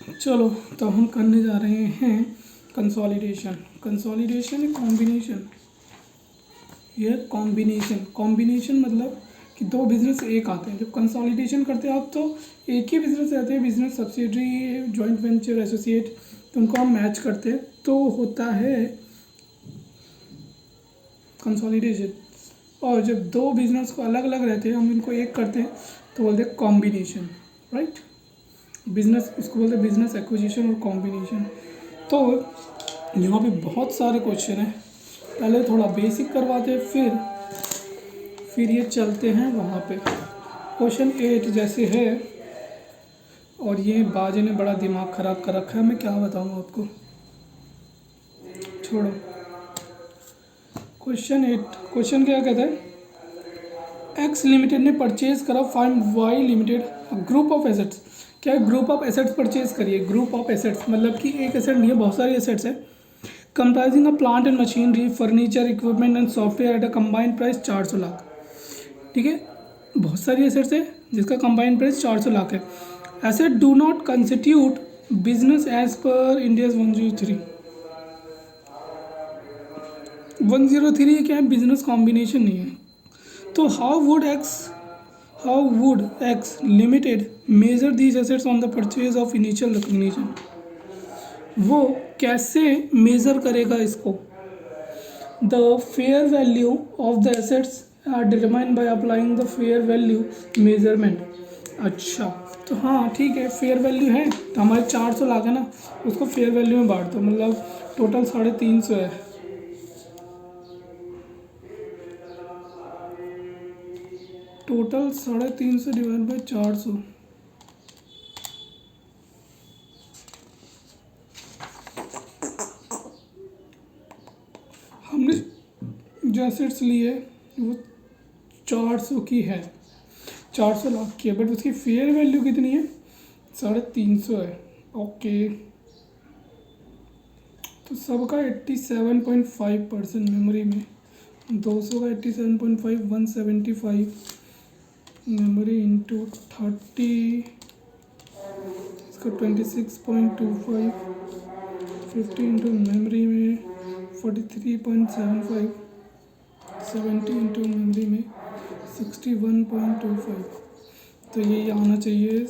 चलो, तो हम करने जा रहे हैं कंसोलिडेशन। कंसोलिडेशन एक कॉम्बिनेशन, यह कॉम्बिनेशन मतलब कि दो बिजनेस एक आते हैं। जब कंसोलिडेशन करते हैं आप तो एक ही बिजनेस रहते हैं, business subsidiary, joint venture, associate, तो उनको हम मैच करते हैं तो होता है कंसोलिडेशन। और जब दो बिजनेस को अलग अलग रहते हैं हम इनको एक करते हैं तो बोलते हैं कॉम्बिनेशन, राइट। बिजनेस इसको बोलते हैं बिजनेस एक्विजिशन और कॉम्बिनेशन। तो यहाँ पे बहुत सारे क्वेश्चन हैं, पहले थोड़ा बेसिक करवाते हैं, फिर ये चलते हैं वहाँ पे। क्वेश्चन 8 जैसे है, और ये बाजे ने बड़ा दिमाग ख़राब कर रखा है, मैं क्या बताऊँ आपको, छोड़ो। क्वेश्चन 8, क्वेश्चन क्या कहता है, एक्स लिमिटेड ने परचेज करा find Y limited group of assets. क्या ग्रुप ऑफ एसेट्स परचेज करिए। ग्रुप ऑफ एसेट्स मतलब कि एक एसेट नहीं है, बहुत सारी एसेट्स है, comprising a plant and machinery, furniture, equipment and software at a combined price 400 lakh. ठीक है, बहुत सारी एसेट्स है जिसका कंबाइंड प्राइस 400 लाख है। Asset do not constitute business as per Ind AS 103। 103 क्या है, बिजनेस कॉम्बिनेशन नहीं है। तो how would X limited measure these assets on the purchase of initial recognition. वो कैसे मेजर करेगा इसको। The fair value of the assets are determined by applying the fair value measurement. अच्छा, तो हाँ ठीक है, फेयर वैल्यू है तो हमारे 400 लाख है ना, उसको फेयर वैल्यू में बांट दो, मतलब टोटल 350 है। टोटल 350 डिवाइड बाई 400, हमने जो एसेट्स लिए वो 400 की है, 400 लाख की है, बट उसकी फेयर वैल्यू कितनी है, 350 है। ओके, तो सबका 87.5% मेमोरी में, 200 का 87.5, 175 मेमोरी इंटू 30, इसका 26.25, 50 इंटू मेमोरी में 43.75, 70 इंटू मेमोरी में 61.25, तो ये आना चाहिए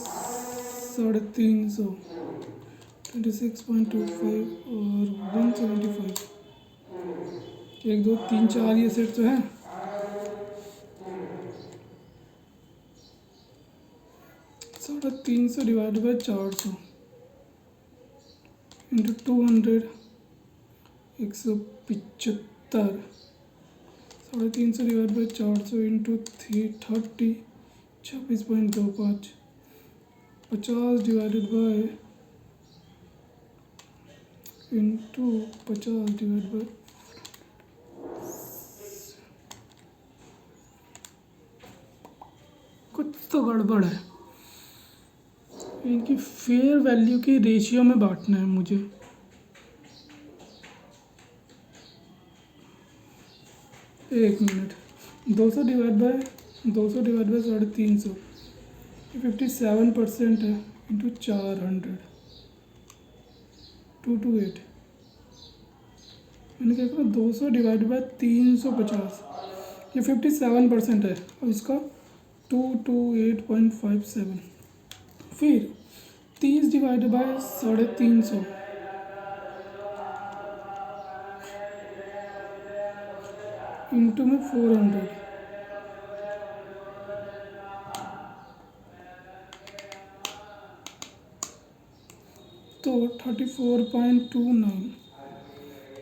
350, 26.25 और 175, 1 2 3 4 ये सेट तो है। साढ़े 300 divide by 400 into 200, 175, 350 divide by 400 into 30, 26.25, 50 divided by into 50 divide by, कुछ तो गड़बड़ है। इनकी फेयर वैल्यू की रेशियो में बांटना है मुझे। एक मिनट, 200 डिवाइड बाय 350, 57% है, इंटू 400, 228। मैंने क्या कहा, 200 डिवाइड बाय 350, ये 57% है, और इसका 228.57। फिर 30 डिवाइड बाय 350 इंटू में 400, तो 34.29,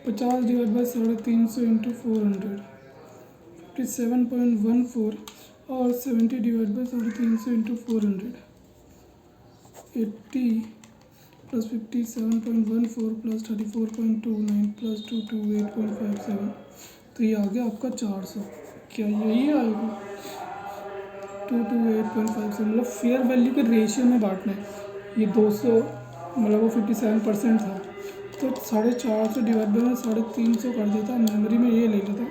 50 डिवाइड बाय 350 इंटू 400, 57.14, और 70 divide by 350 into 400, 80 plus 57.14 plus 34.29 plus 228.57, तो ये आ गया आपका 400। क्या यही आएगा 228.57, मतलब फेयर वैल्यू के रेशियो में बांटना है। ये 200 मतलब वो 57% था, तो 450 डिवाइड बाई में 350 कर देता, मेमोरी में ये ले लेता,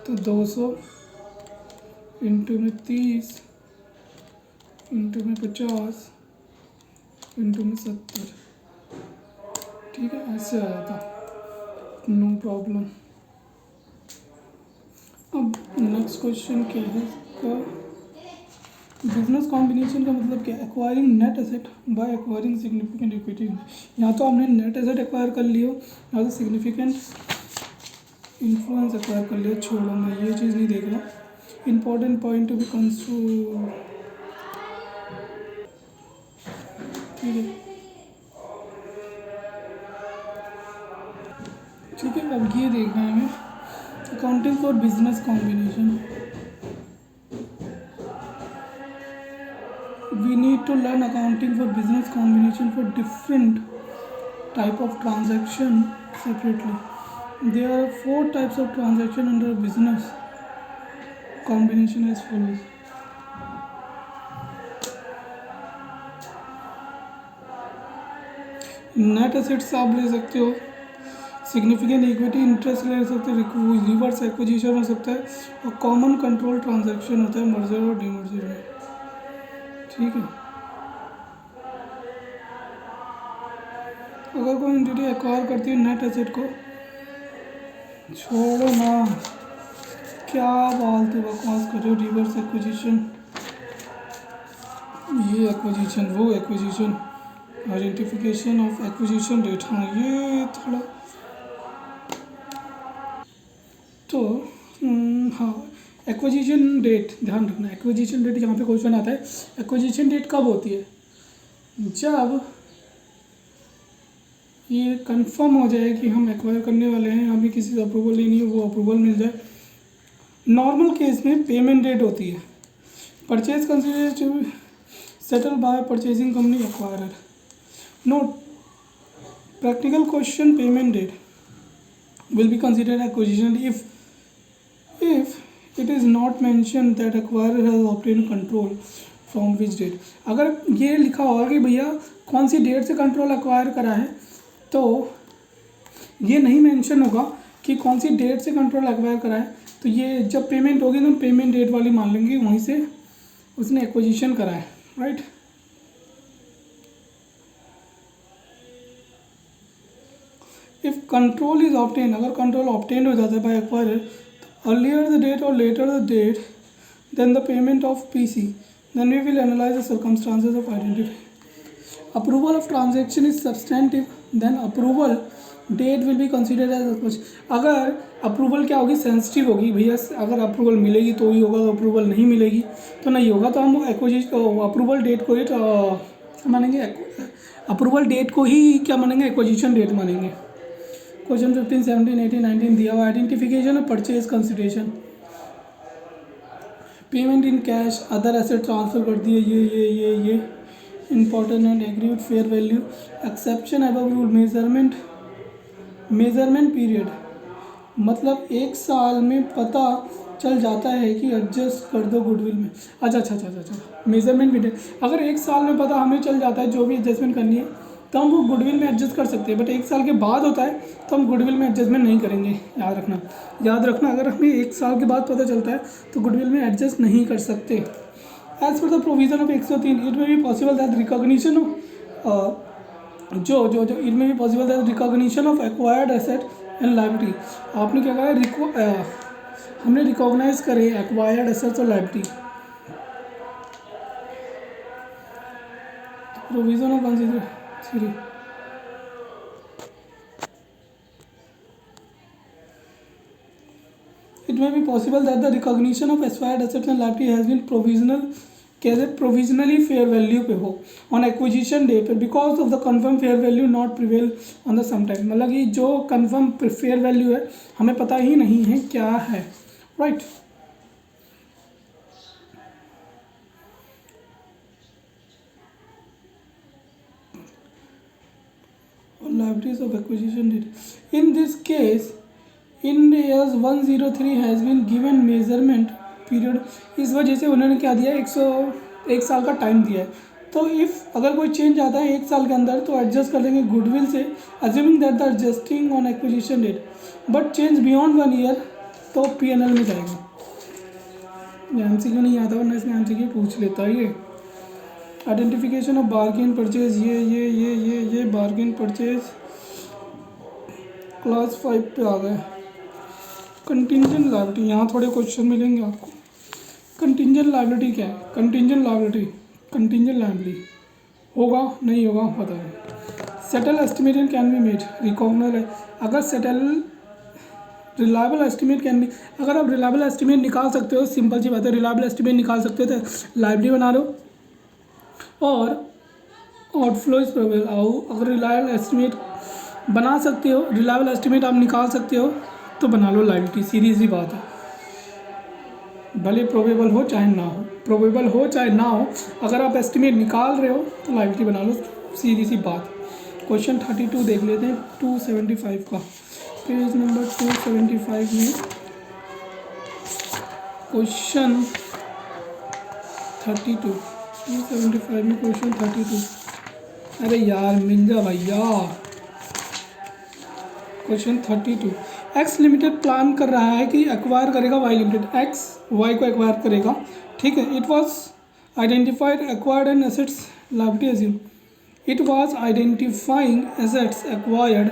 तो 200 इंटू में 30 इंटू में 50 इंटू में 70, ठीक है, ऐसे आया था, नो प्रॉब्लम। अब नेक्स्ट क्वेश्चन क्या है इसका, बिजनेस कॉम्बिनेशन का मतलब क्या है, acquiring net asset by acquiring significant equity. या तो आपने नेट एसेट एक्वायर कर लियो या तो सिग्निफिकेंट इन्फ्लुएंस एक्वायर कर लिया। छोड़ो, मैं ये चीज़ नहीं देख रहा। Important point to be consider, ठीक है ठीक है। अब ये देखना है हमें, accounting for business combination, we need to learn accounting for business combination for different type of transaction separately. There are 4 types of transaction under business combination as follows. Net assets आप ले सकते हो, सिग्निफिकेंट इक्विटी इंटरेस्ट ले सकते हो, reverse acquisition हो सकता है, और कॉमन कंट्रोल ट्रांजैक्शन होता है मर्जर और डीमर्जर में, ठीक है। अगर कोई एंटिटी एक्वायर करती है नेट एसेट को, छोड़ो ना, क्या फालतू बकवास कर रहे हो, रिवर्स एक्विजिशन, ये एक्विजिशन, वो acquisition, identification of acquisition date, हाँ ये थोड़ा तो हाँ, एक्विजिशन डेट ध्यान रखना। एक्विजिशन डेट यहाँ पे क्वेश्चन आता है, एक्विजिशन डेट कब होती है, जब ये कंफर्म हो जाए कि हम एक्वायर करने वाले हैं, हमें किसी से अप्रूवल लेनी है, वो अप्रूवल मिल जाए। नॉर्मल केस में पेमेंट डेट होती है, purchase consideration settle by purchasing company acquirer. Note, practical question, payment date will be considered acquisition if it is not mentioned that acquirer has obtained control from which date। अगर ये लिखा होगा कि भैया कौन सी date से कंट्रोल एक्वायर करा है, तो ये नहीं मेंशन होगा कि कौन सी डेट से कंट्रोल एक्वायर करा है, तो ये जब पेमेंट होगी तो पेमेंट डेट वाली मान लेंगे, वहीं से उसने एक्विजिशन करा है, right. If control is obtain, अगर कंट्रोल ऑब्टेन हो जाता है by acquirer, earlier the date और later the date then the payment of PC, then we will analyse the circumstances of identify. Approval of transaction is substantive, then approval date will be considered as कुछ। अगर approval क्या होगी, sensitive होगी, भैया अगर approval मिलेगी तो ही होगा, अप्रूवल नहीं मिलेगी तो नहीं होगा, तो हम अप्रूवल डेट को ही मानेंगे, अप्रूवल डेट को ही क्या मानेंगे, एक्विजिशन डेट मानेंगे। क्वेश्चन 15, 17, 18, 19 दिया हुआ, आइडेंटिफिकेशन और purchase consideration, payment in cash, other asset transfer कर दिए, ये important and agreed fair value, exception above rule, measurement period, मतलब 1 साल में पता चल जाता है कि एडजस्ट कर दो गुडविल में। अच्छा, मेजरमेंट पीरियड, अगर 1 साल में पता हमें चल जाता है जो भी एडजस्टमेंट करनी है, तो हम वो गुडविल में एडजस्ट कर सकते हैं, बट 1 साल के बाद होता है तो हम गुडविल में एडजस्टमेंट नहीं करेंगे। याद रखना, अगर हमें 1 साल के बाद पता चलता है तो गुडविल में एडजस्ट नहीं कर सकते। As per the provision of 103, it में भी possible that recognition of it में भी possible that recognition of acquired asset and liability. आपने क्या कहा, हमने रिकॉग्नाइज करे एक्वायर्ड एसेट्स और liability. Provision of consider, it may be possible that the recognition of acquired assets and liability has been provisionally fair value पे हो on acquisition day पे, because of the confirmed fair value not prevail on the sum time। मतलब कि जो confirm fair value है हमें पता ही नहीं है क्या है, right। Liabilities of acquisition date, in this case Ind AS 103 has been given measurement period, इस वजह से उन्होंने क्या दिया, 101 साल का टाइम दिया है। तो इफ़ अगर कोई चेंज आता है 1 साल के अंदर तो एडजस्ट कर देंगे गुडविल से, assuming that the adjusting on acquisition date, but change beyond 1 year तो पीएनएल में जाएगा। एमसीक्यू नहीं आता वरना इसमें एमसीक्यू पूछ लेता है ये। आइडेंटिफिकेशन ऑफ बार्गेन परचेज, ये बार्गेन परचेज क्लास 5 पे आ गए। कंटिंजेंट लायबिलिटी, यहाँ थोड़े क्वेश्चन मिलेंगे आपको। कंटिंजेंट लायबिलिटी क्या है? कंटिंजेंट लायबिलिटी होगा नहीं होगा पता नहीं। Settle estimate can be made, recognise, अगर settle reliable estimate can be, अगर आप रिलायबल एस्टिमेट निकाल सकते हो, सिंपल सी बात है, रिलायबल एस्टिमेट निकाल सकते हो तो लायबिलिटी बना लो। और आउटफ्लो इज प्रोबेबल, अगर रिलायबल एस्टिमेट बना सकते हो, रिलायबल एस्टिमेट आप निकाल सकते हो तो बना लो लायबिलिटी, सीधी सी बात है। भले प्रोबेबल हो चाहे ना हो, प्रोबेबल हो चाहे ना हो, अगर आप एस्टिमेट निकाल रहे हो तो लायबिलिटी बना लो, सीधी सी बात। क्वेश्चन 32 देख लेते हैं 275 का, पेज नंबर 275 में क्वेश्चन 32, 275 में क्वेश्चन 32। अरे यार मिल जा भैया। क्वेश्चन 32, एक्स लिमिटेड प्लान कर रहा है कि एक्वायर करेगा वाई लिमिटेड, एक्स वाई को एक्वायर करेगा, ठीक है। It was identified acquired and assets liability assume, it was identifying assets acquired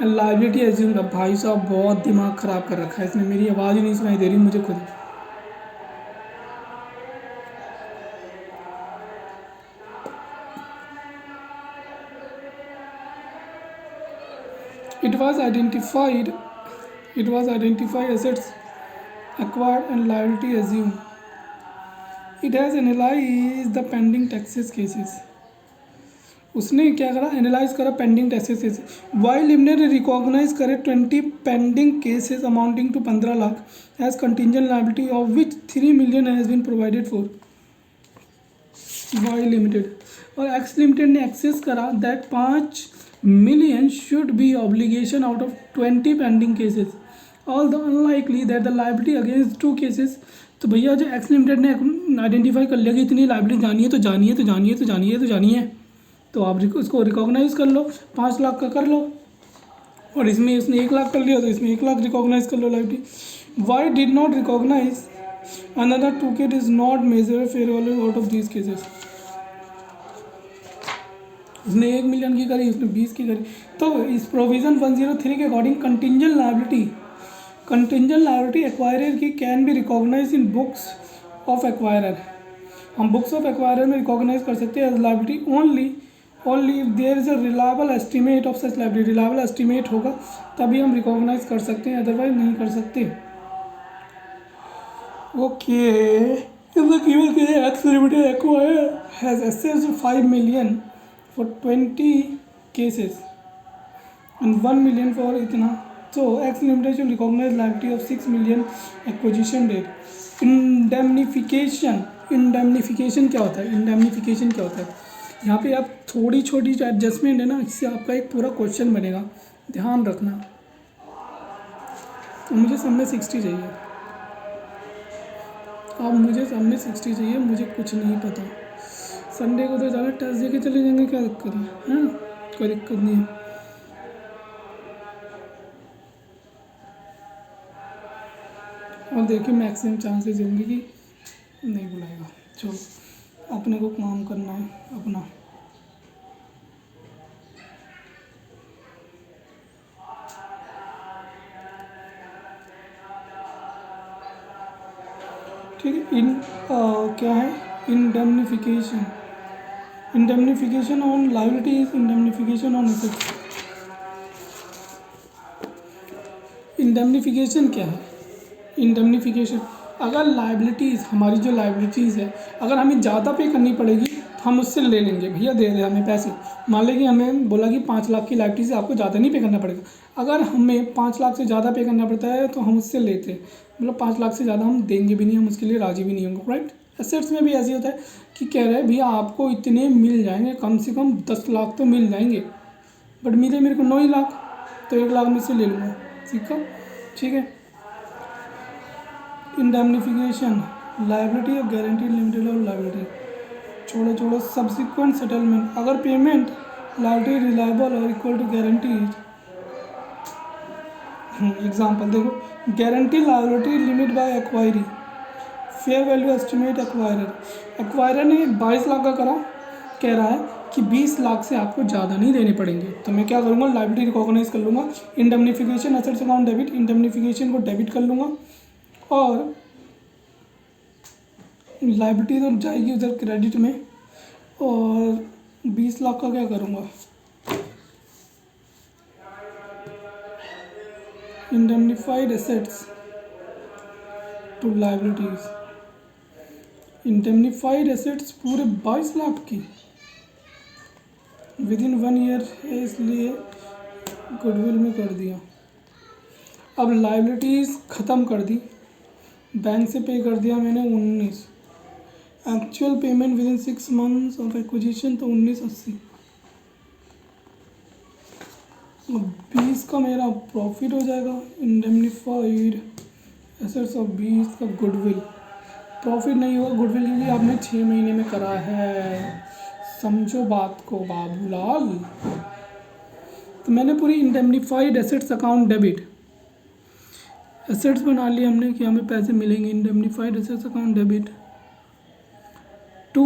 and liability assume. भाई साहब बहुत दिमाग ख़राब कर रखा है इसने, मेरी आवाज़ ही नहीं सुनाई दे रही मुझे खुद। It was identified assets acquired and liability assumed. It has analyzed the pending taxes cases. उसने क्या करा? एनालाइज करा pending taxes cases. Y limited recognise करे 20 pending cases amounting to 15 lakh as contingent liability, of which 3 million has been provided for Y limited. और X limited ने assess करा that 5 million should be obligation out of 20 pending cases, although unlikely that the liability against 2 cases। तो भैया जो x limited ने identify कर लिया कि इतनी लाइबिलिटी जानी है तो आप उसको रिकॉग्नाइज कर लो, 5 लाख का कर लो, और इसमें उसने 1 लाख कर लिया तो इसमें 1 लाख रिकॉग्नाइज कर लो liability. Why did not recognise another 2 case is not measure fair value out of these cases. उसने 1 मिलियन की करी, उसने 20 की करी। तो इस प्रोविज़न 103 के अकॉर्डिंग कंटिंजेंट लायबिलिटी एक्वायरर की can be recognise in books of acquirer. हम बुक्स ऑफ एक्वायरर में रिकॉग्नाइज कर सकते हैं as liability only if there is a reliable estimate of such liability. Reliable estimate होगा तभी हम रिकॉग्नाइज कर सकते हैं, अदरवाइज नहीं कर सकते। Okay, in the given case x limited acquire has assets of 5 million for 20 cases and 1 million for इतना, so X limited should recognize liability of 6 million acquisition date। indemnification क्या होता है? यहाँ पे आप थोड़ी छोटी जो एडजस्टमेंट है ना, इससे आपका एक पूरा क्वेश्चन बनेगा, ध्यान रखना। तो मुझे सब में 60 चाहिए, मुझे कुछ नहीं पता। संडे को तो ज़्यादा टेस्ट दे के चले जाएंगे, क्या दिक्कत है? हाँ, कोई दिक्कत नहीं है। और देखिए मैक्सिमम चांसेस होंगे कि नहीं बुलाएगा। चलो अपने को काम करना है अपना। ठीक है, क्या है indemnification on liability is indemnification on assets। indemnification क्या है? indemnification अगर लाइबिलिटीज़, हमारी जो लाइबिलिटीज़ है, अगर हमें ज़्यादा पे करनी पड़ेगी तो हम उससे ले लेंगे, भैया दे दे हमें पैसे। मान लें कि हमें बोला कि 5 लाख की लाइबिलिटी से आपको ज़्यादा नहीं पे करना पड़ेगा, अगर हमें 5 लाख से ज़्यादा पे करना पड़ता है तो हम उससे लेते हैं, मतलब 5 लाख से ज़्यादा हम देंगे भी नहीं, हम उसके लिए राज़ी भी नहीं होंगे, राइट। एसेट्स में भी ऐसे होता है कि कह रहे हैं भैया आपको इतने मिल जाएंगे, कम से कम 10 लाख तो मिल जाएंगे, बट मेरे को 9 ही लाख, तो 1 लाख में से ले लूँगा, ठीक है। Indemnification liability of guaranteed limited और लायबिलिटी छोड़ो सब्सिक्वेंट सेटलमेंट, अगर पेमेंट लायबिलिटी रिलायबल और इक्वल टू गारंटीड। एग्जाम्पल देखो, guarantee liability limit by acquiree, fair value estimate acquirer ने 22 लाख का करा, कह रहा है कि 20 लाख से आपको ज़्यादा नहीं देने पड़ेंगे। तो मैं क्या करूँगा, लायबिलिटी रिकॉग्नाइज कर लूँगा, indemnification assets account debit, indemnification को डेबिट कर लूँगा और लायबिलिटी तो जाएगी उधर क्रेडिट में, और 20 लाख का क्या करूँगा, indemnified assets to liabilities, indemnified assets पूरे 22 लाख की विद इन 1 ईयर है, इसलिए गुडविल में कर दिया। अब लायबिलिटीज़ ख़त्म कर दी, बैंक से पे कर दिया मैंने 19, actual payment with in 6 months of acquisition तो 1980। अब 20 का मेरा प्रॉफिट हो जाएगा, इंडेमनिफाइड एसेट्स ऑफ 20 का गुडविल, प्रॉफिट नहीं होगा गुडविल के लिए, आपने 6 महीने में करा है, समझो बात को बाबूलाल। तो मैंने पूरी indemnified assets account debit, assets बना लिए हमने कि हमें पैसे मिलेंगे, indemnified assets account debit to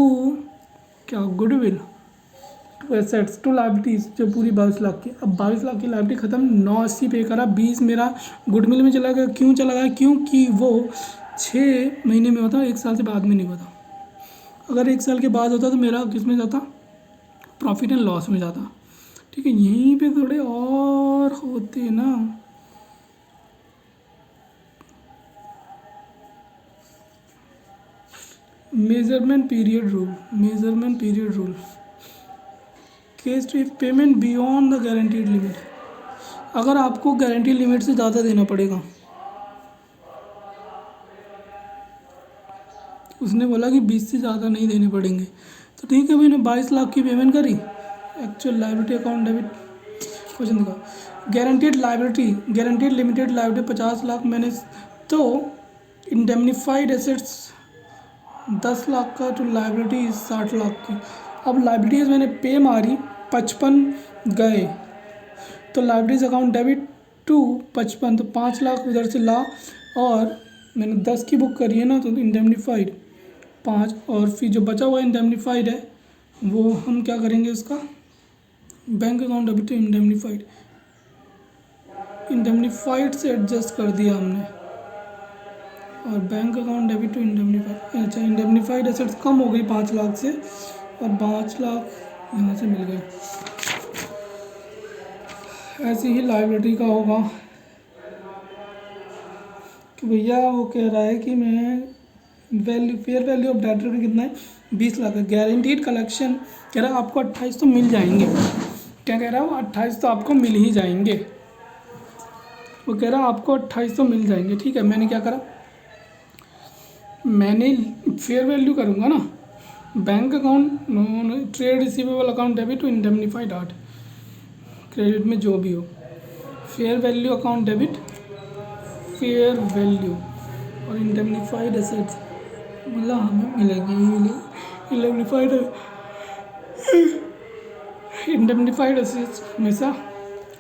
क्या goodwill, to assets to liabilities जो पूरी 22 लाख की। अब 22 लाख की लायबिलिटी ख़त्म, 980 पे करा, 20 मेरा गुडविल में चला गया। क्यों चला गया, क्योंकि वो 6 महीने में होता, 1 साल से बाद में नहीं होता। अगर 1 साल के बाद होता तो मेरा किस में जाता, प्रॉफिट एंड लॉस में जाता। ठीक है, यहीं पे थोड़े और होते ना, measurement period rule, measurement period rule, case to payment beyond the guaranteed limit, अगर आपको गारंटी लिमिट से ज़्यादा देना पड़ेगा, उसने बोला कि 20 से ज़्यादा नहीं देने पड़ेंगे, तो ठीक है, मैंने 22 लाख की पेमेंट करी, actual liability account debit, question दिखा, guaranteed liability, guaranteed limited liability 50 lakh मैंने, तो इंडेमनिफाइड एसेट्स 10 लाख का, तो लायबिलिटी 60 लाख की। अब लायबिलिटीज़ मैंने पे मारी, 55 गए, तो लायबिलिटीज़ अकाउंट डेबिट टू 55, तो 5 लाख उधर से ला, और मैंने 10 की बुक करी है ना, तो इंडेमनिफाइड 5, और फिर जो बचा हुआ इंडेमनिफाइड है वो हम क्या करेंगे, उसका bank account debit to indemnified, indemnified से एडजस्ट कर दिया हमने, और bank account debit to indemnified. अच्छा, इंडेमनिफाइड एसेट्स कम हो गई 5 लाख से, और 5 लाख यहाँ से मिल गए। ऐसे ही लायबिलिटी का होगा कि भैया वो कह रहा है कि मैं value, fair value of debtor का कितना है, 20 लाख है, गारंटीड कलेक्शन कह रहा है आपको 28 तो मिल जाएंगे, क्या कह रहा है वो, 28 तो आपको मिल ही जाएंगे, वो कह रहा है आपको 28 तो मिल जाएंगे। ठीक है, मैंने क्या करा, मैंने फेयर वैल्यू करूँगा ना, bank account trade receivable account debit to indemnified art, credit में जो भी हो, fair value account debit, fair value, और इंडेमनिफाइड एसेट्स मतलब हमें मिलेगी, इंडेमनिफाइड, इंडेमनिफाइड एसेट्स हमेशा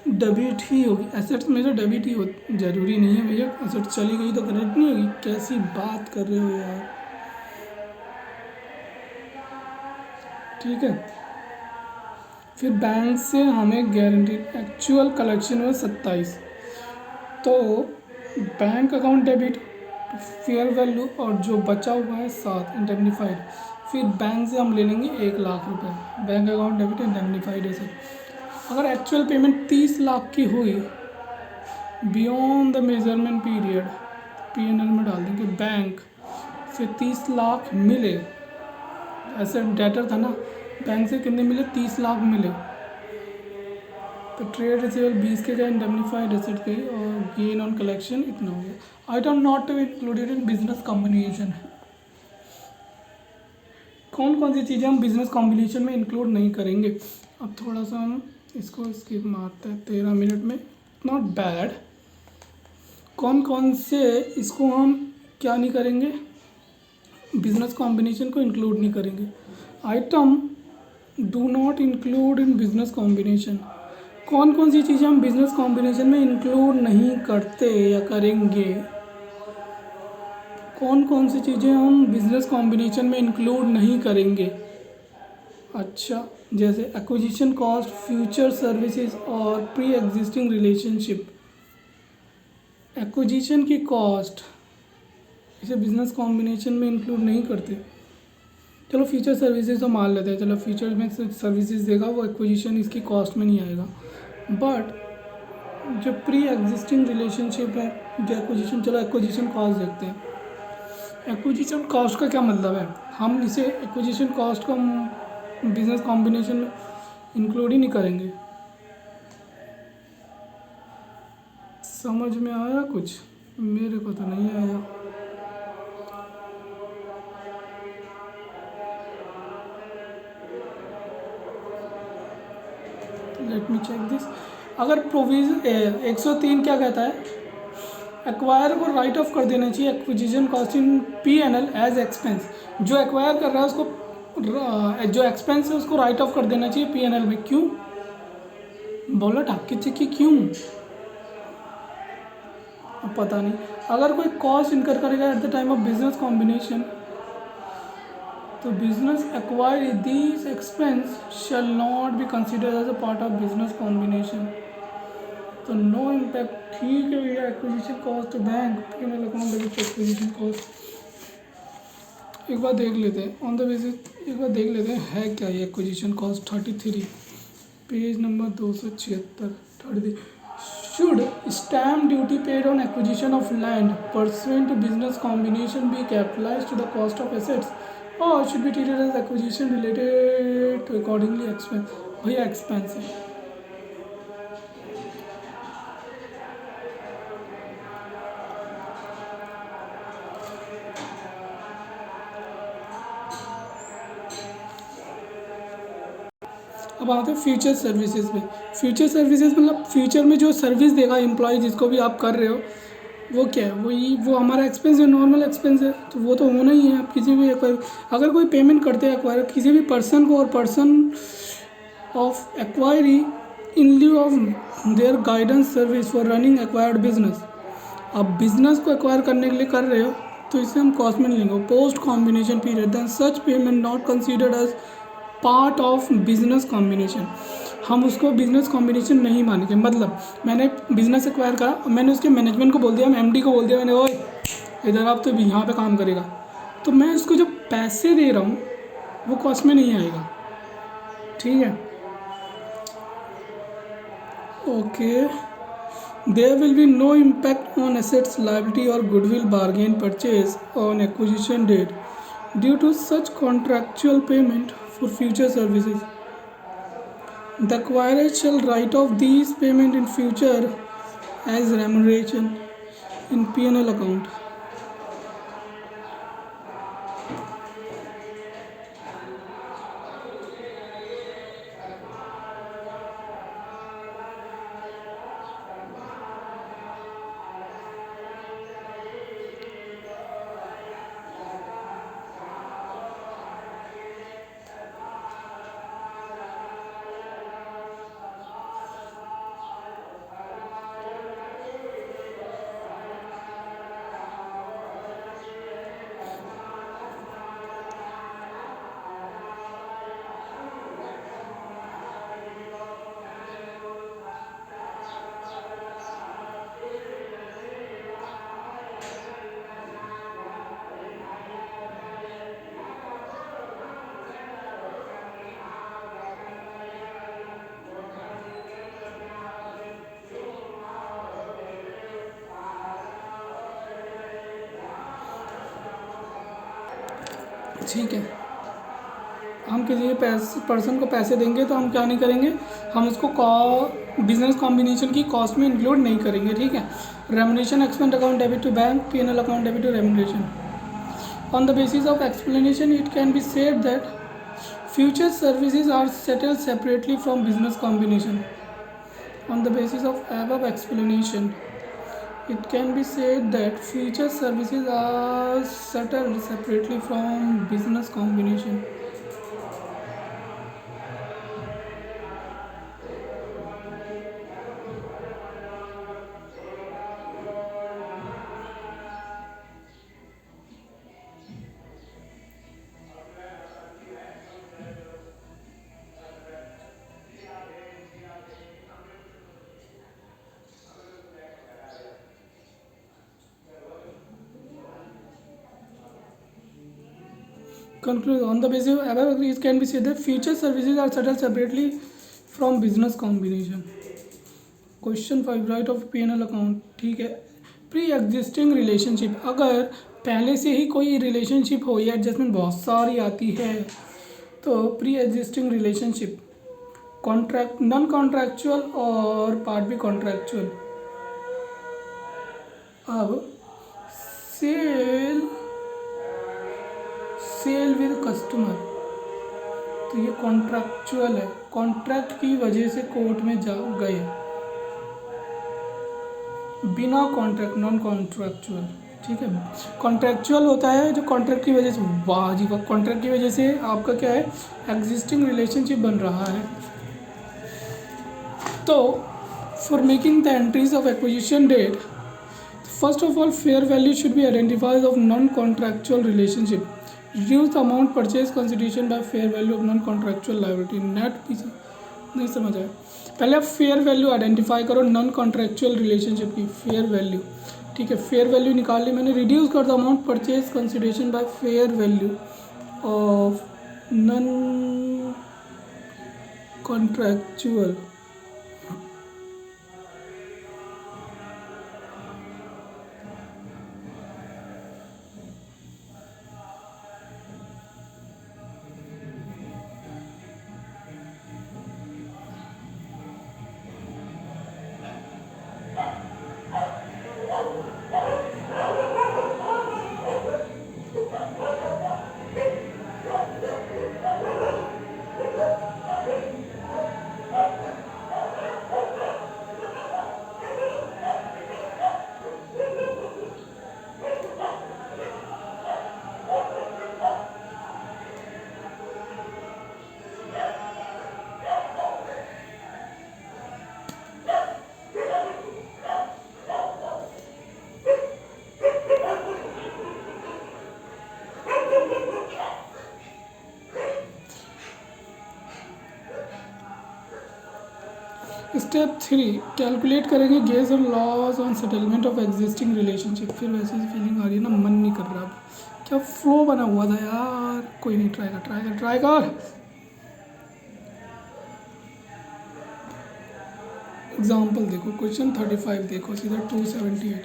डेबिट ही होगी, एसेट्स हमेशा डेबिट ही हो, जरूरी नहीं है भैया एसेट्स चली गई तो क्रेडिट नहीं होगी, कैसी बात कर रहे हो यार। ठीक है, फिर बैंक से हमें गारंटी, एक्चुअल कलेक्शन हुआ 27, तो bank account debit, fair value, और जो बचा हुआ है 7 इंडेमनिफाइड, फिर बैंक से हम ले लेंगे 1 लाख रुपए, बैंक अकाउंट डेबिट इंडेमनिफाइड ऐसे। अगर एक्चुअल पेमेंट 30 लाख की हुई beyond the measurement period, PNL में डाल देंगे बैंक, फिर 30 लाख मिले, ऐसे डेटर था ना, बैंक से कितने मिले, 30 लाख मिले, तो ट्रेड रिसीवेबल 20 के गए, इंडेमनिफाइड एसेट गई, और गेन ऑन कलेक्शन इतना हो गया। Item not to included in business combination, कौन कौन सी चीज़ें हम बिजनेस कॉम्बिनेशन में इंक्लूड नहीं करेंगे। अब थोड़ा सा हम इसको स्किप मारते हैं, 13 मिनट में, नॉट बैड। कौन कौन से इसको हम क्या नहीं करेंगे, बिजनेस कॉम्बिनेशन को इंक्लूड नहीं करेंगे। Item do not include in business combination, कौन कौन सी चीज़ें हम बिजनेस कॉम्बिनेशन में इंक्लूड नहीं करते या करेंगे, कौन कौन सी चीज़ें हम बिजनेस कॉम्बिनेशन में इंक्लूड नहीं करेंगे। अच्छा, जैसे एक्विजिशन कॉस्ट, फ्यूचर सर्विसेज और प्री एग्जिस्टिंग रिलेशनशिप। एक्विजिशन की कॉस्ट इसे बिजनेस कॉम्बिनेशन में इंक्लूड नहीं करते। चलो फ्यूचर सर्विसेज तो मान लेते हैं, चलो फ्यूचर में सर्विसेज देगा वो एक्विजिशन इसकी कॉस्ट में नहीं आएगा। बट जो प्री एग्जिस्टिंग रिलेशनशिप है, जो एक्विजिशन, चलो एक्विजिशन कॉस्ट देखते हैं। एक्विजिशन कॉस्ट का क्या मतलब है, हम इसे एक्विजिशन कॉस्ट को बिजनेस कॉम्बिनेशन में इंक्लूड ही नहीं करेंगे। समझ में आया कुछ? मेरे को तो नहीं आया। Let me check this. अगर प्रोविजन 103 क्या कहता है, एक्वायर को राइट ऑफ कर देना चाहिए acquisition cost in P&L as expense. जो एक्वायर कर रहा है उसको जो एक्सपेंस है उसको राइट ऑफ कर देना चाहिए P&L में। क्यों बोला ढाक के क्यों, अब पता नहीं। अगर कोई कॉस्ट इनकर करेगा at the time of business combination, तो business acquire this expense shall not be considered as a part of business combination. तो नो इम्पैक्ट, ठीक है भैया। Acquisition cost bank P&L account debit acquisition cost. एक बार देख लेते हैं ऑन द बेसिस, एक बार देख लेते हैं है क्या ये acquisition cost. 33 page number 276 30। Should stamp duty paid on acquisition of land pursuant to business combination be capitalised to the cost of assets और should be treated as acquisition related to accordingly expense. भैया expense है। अब आते हैं future services पे। Future services मतलब future में जो सर्विस देगा एम्प्लॉय जिसको भी आप कर रहे हो, वो क्या है, वो हमारा एक्सपेंस है, नॉर्मल एक्सपेंस है, तो वो तो होना ही है। आप किसी भी अगर कोई पेमेंट करते हैं एक्वायर किसी भी पर्सन को, और person of acquiree in lieu of their guidance service for running acquired business, आप बिजनेस को एक्वायर करने के लिए कर रहे हो तो इसे हम कॉस्ट में नहीं लेंगे। Post combination period then such payment not considered as part of business combination, हम उसको बिजनेस कॉम्बिनेशन नहीं मानेंगे। मतलब मैंने बिजनेस एक्वायर करा, मैंने उसके मैनेजमेंट को बोल दिया, मैं MD को बोल दिया मैंने, ओए इधर आप तो यहाँ पे काम करेगा, तो मैं उसको जो पैसे दे रहा हूँ वो कॉस्ट में नहीं आएगा। ठीक है, okay. There will be no impact on assets liability और goodwill bargain purchase on acquisition date due to such contractual payment for future services. The acquirer shall write off these payment in future as remuneration in P&L account. ठीक है, हम किसी person को पैसे देंगे तो हम क्या नहीं करेंगे, हम उसको बिजनेस कॉम्बिनेशन की कॉस्ट में इंक्लूड नहीं करेंगे। ठीक है, remuneration expense account debit to bank, P&L account debit to remuneration. On the basis of explanation it can be said that future services are settled separately from business combination. On the basis of above explanation it can be said that future services are settled separately from business combination. Conclude on the basis of above it can be said that future services are settled separately from business combination. Question 5 right of P&L account. ठीक है. Pre existing relationship, अगर पहले से ही कोई relationship हो या adjustment बहुत सारी आती है तो pre existing relationship contract non contractual और पार्ट बी कॉन्ट्रैक्चुअल. अब सेल विद कस्टमर, तो ये कॉन्ट्रैक्चुअल है. कॉन्ट्रैक्ट की वजह से कोर्ट में जा गए. बिना कॉन्ट्रैक्ट नॉन कॉन्ट्रैक्चुअल. ठीक है. कॉन्ट्रैक्चुअल होता है जो कॉन्ट्रैक्ट की वजह से, वाह जी वाह, कॉन्ट्रैक्ट की वजह से आपका क्या है, एग्जिस्टिंग रिलेशनशिप बन रहा है. तो for making the entries of acquisition date, first of all fair value should be identified of non contractual relationship. Reduce the amount purchase consideration by fair value of non contractual liability. Net पीछे नहीं समझ आया. पहले आप fair value identify करो non contractual relationship की. Fair value, ठीक है, फेयर वैल्यू निकाल ली मैंने. रिड्यूस कर the amount purchase consideration by fair value of non contractual. Step 3 calculate करेंगे गेन्स और loss on settlement of existing relationship. फिर वैसे ही फीलिंग आ रही है ना, मन नहीं कर रहा. अब क्या फ्लो बना हुआ था यार. कोई नहीं, ट्राई कर. एग्जाम्पल देखो, क्वेश्चन 35 देखो सीधा 278.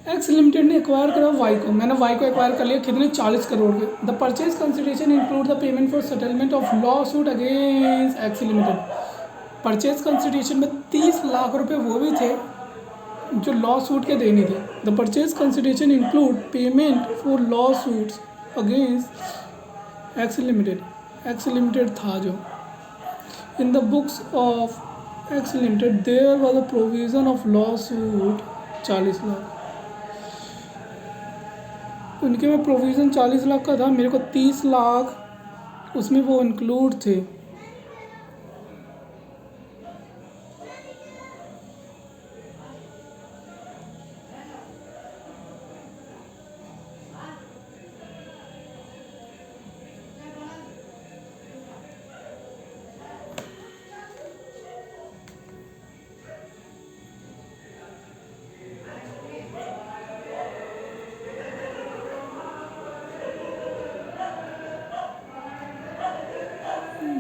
एक्स लिमिटेड ने एक्वायर करा वाई को. मैंने वाई को एक्वायर कर लिया कितने, 40 करोड़ के. The purchase consideration include the payment for settlement of law suit against X limited. Purchase consideration में 30 लाख रुपए वो भी थे जो लॉ सूट के देने थे. The purchase consideration include payment for law suits against X limited. X limited था जो. In the books of X limited there was a provision of law suit 40 lakh. उनके में प्रोविज़न 40 लाख का था, मेरे को 30 लाख उसमें वो इंक्लूड थे.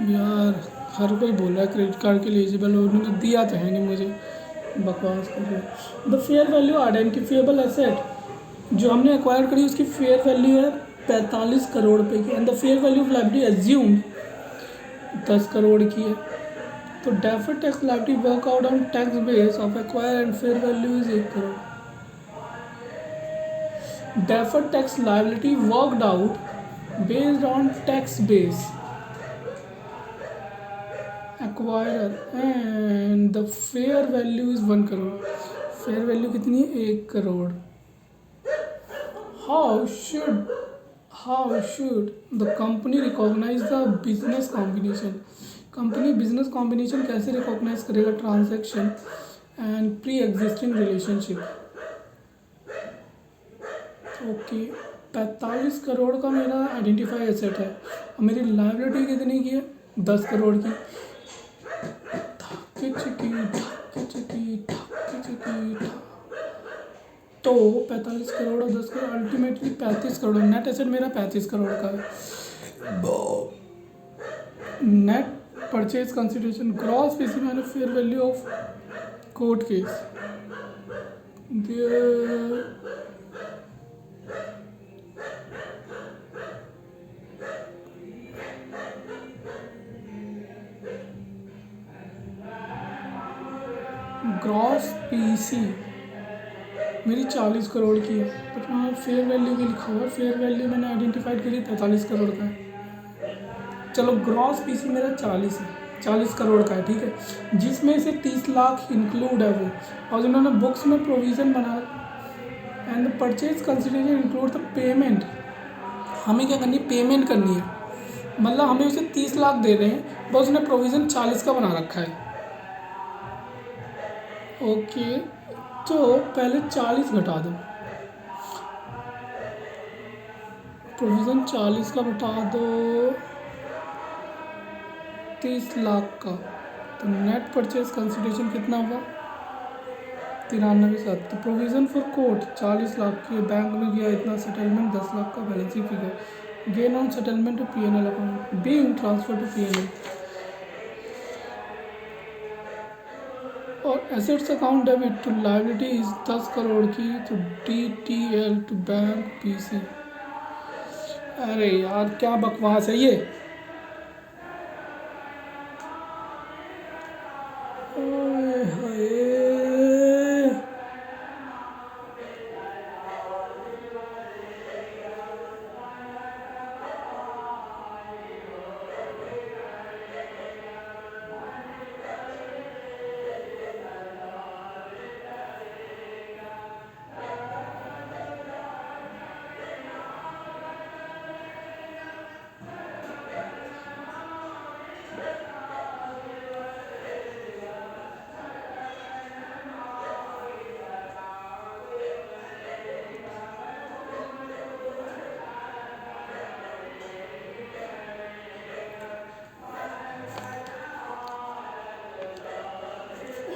यार हर कोई बोल रहा है क्रेडिट कार्ड के लिए एलिजिबल हो, उन्होंने दिया तो है नहीं मुझे, बकवास कर रहे. The fair value identifiable asset जो हमने एक्वायर करी उसकी फेयर वैल्यू है 45 करोड़ रुपए की. And the fair value of liability assume 10 crore की है. तो deferred tax liability work out on tax base of acquire and fair value is 1 crore. Deferred tax liability worked out based on tax base acquirer and the fair value is 1 crore. fair value कितनी है, 1 crore. how should the company recognize the business combination. Company business combination कैसे recognise करेगा transaction and pre existing relationship. Okay, 45 crore का मेरा identify asset है और मेरी liability कितनी की है, 10 करोड़ की. तो 45 करोड़ और 10 crore ultimately 35 crore. Net asset मेरा 35 करोड़ का है। Net purchase consideration gross PC minus fair value of court case gross PC मेरी 40 करोड़ की है, बट वहाँ फेयर वैल्यू भी लिखा हुआ है। फेयर वैल्यू मैंने आइडेंटिफाइड करी 45 करोड़ का है। चलो ग्रॉस पीसी मेरा 40 है, 40 करोड़ का है, ठीक है, जिसमें से 30 लाख इंक्लूड है वो, और उन्होंने बुक्स में प्रोविज़न बना and purchase consideration include the payment. हमें क्या करनी है, पेमेंट करनी है, मतलब हमें उसे 30 लाख दे रहे हैं, बस उसने प्रोविज़न 40 का बना रखा है। ओके, तो पहले 40 घटा दो, प्रोविज़न 40 का घटा दो 30 लाख का, तो नेट परचेज कंसिडरेशन कितना होगा 93,700। तो प्रोविज़न फॉर कोर्ट 40 लाख की, बैंक में गया इतना, सेटलमेंट 10 लाख का, balance sheet figure, gain on settlement to PNL account being transfer to PNL, और assets account debit to liabilities 10 crore की, तो डीटीएल टू बैंक पीसी। अरे यार क्या बकवास है ये। ओए हाय,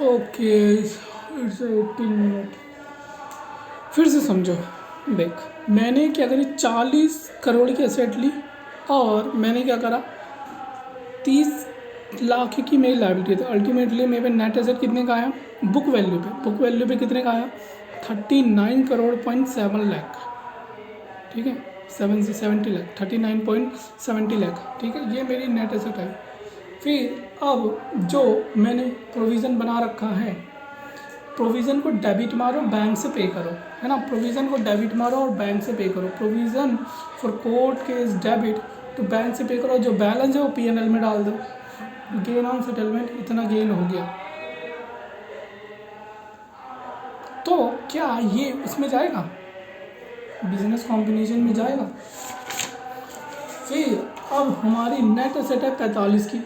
ओके इट्स 18 मिनट। फिर से समझो, देख मैंने क्या करी, 40 करोड़ की एसेट ली, और मैंने क्या करा 30 लाख की मेरी लायबिलिटी, तो अल्टीमेटली मेरे नेट एसेट कितने का आया, बुक वैल्यू पे कितने का आया 39 करोड़ पॉइंट 7 लाख, ठीक है, 70 लाख, 39.70 लाख, ठीक है, ये मेरी नेट एसेट आई। फिर अब जो मैंने प्रोविज़न बना रखा है, प्रोविज़न को डेबिट मारो, बैंक से पे करो, है ना, प्रोविज़न को डेबिट मारो और बैंक से पे करो, provision for court case debit तो बैंक से पे करो, जो बैलेंस है वो पीएनएल में डाल दो, गेन ऑन सेटलमेंट इतना गेन हो गया। तो क्या ये उसमें जाएगा, बिजनेस कॉम्बिनेशन में जाएगा। फिर अब हमारी नेट एसेट है 45 की,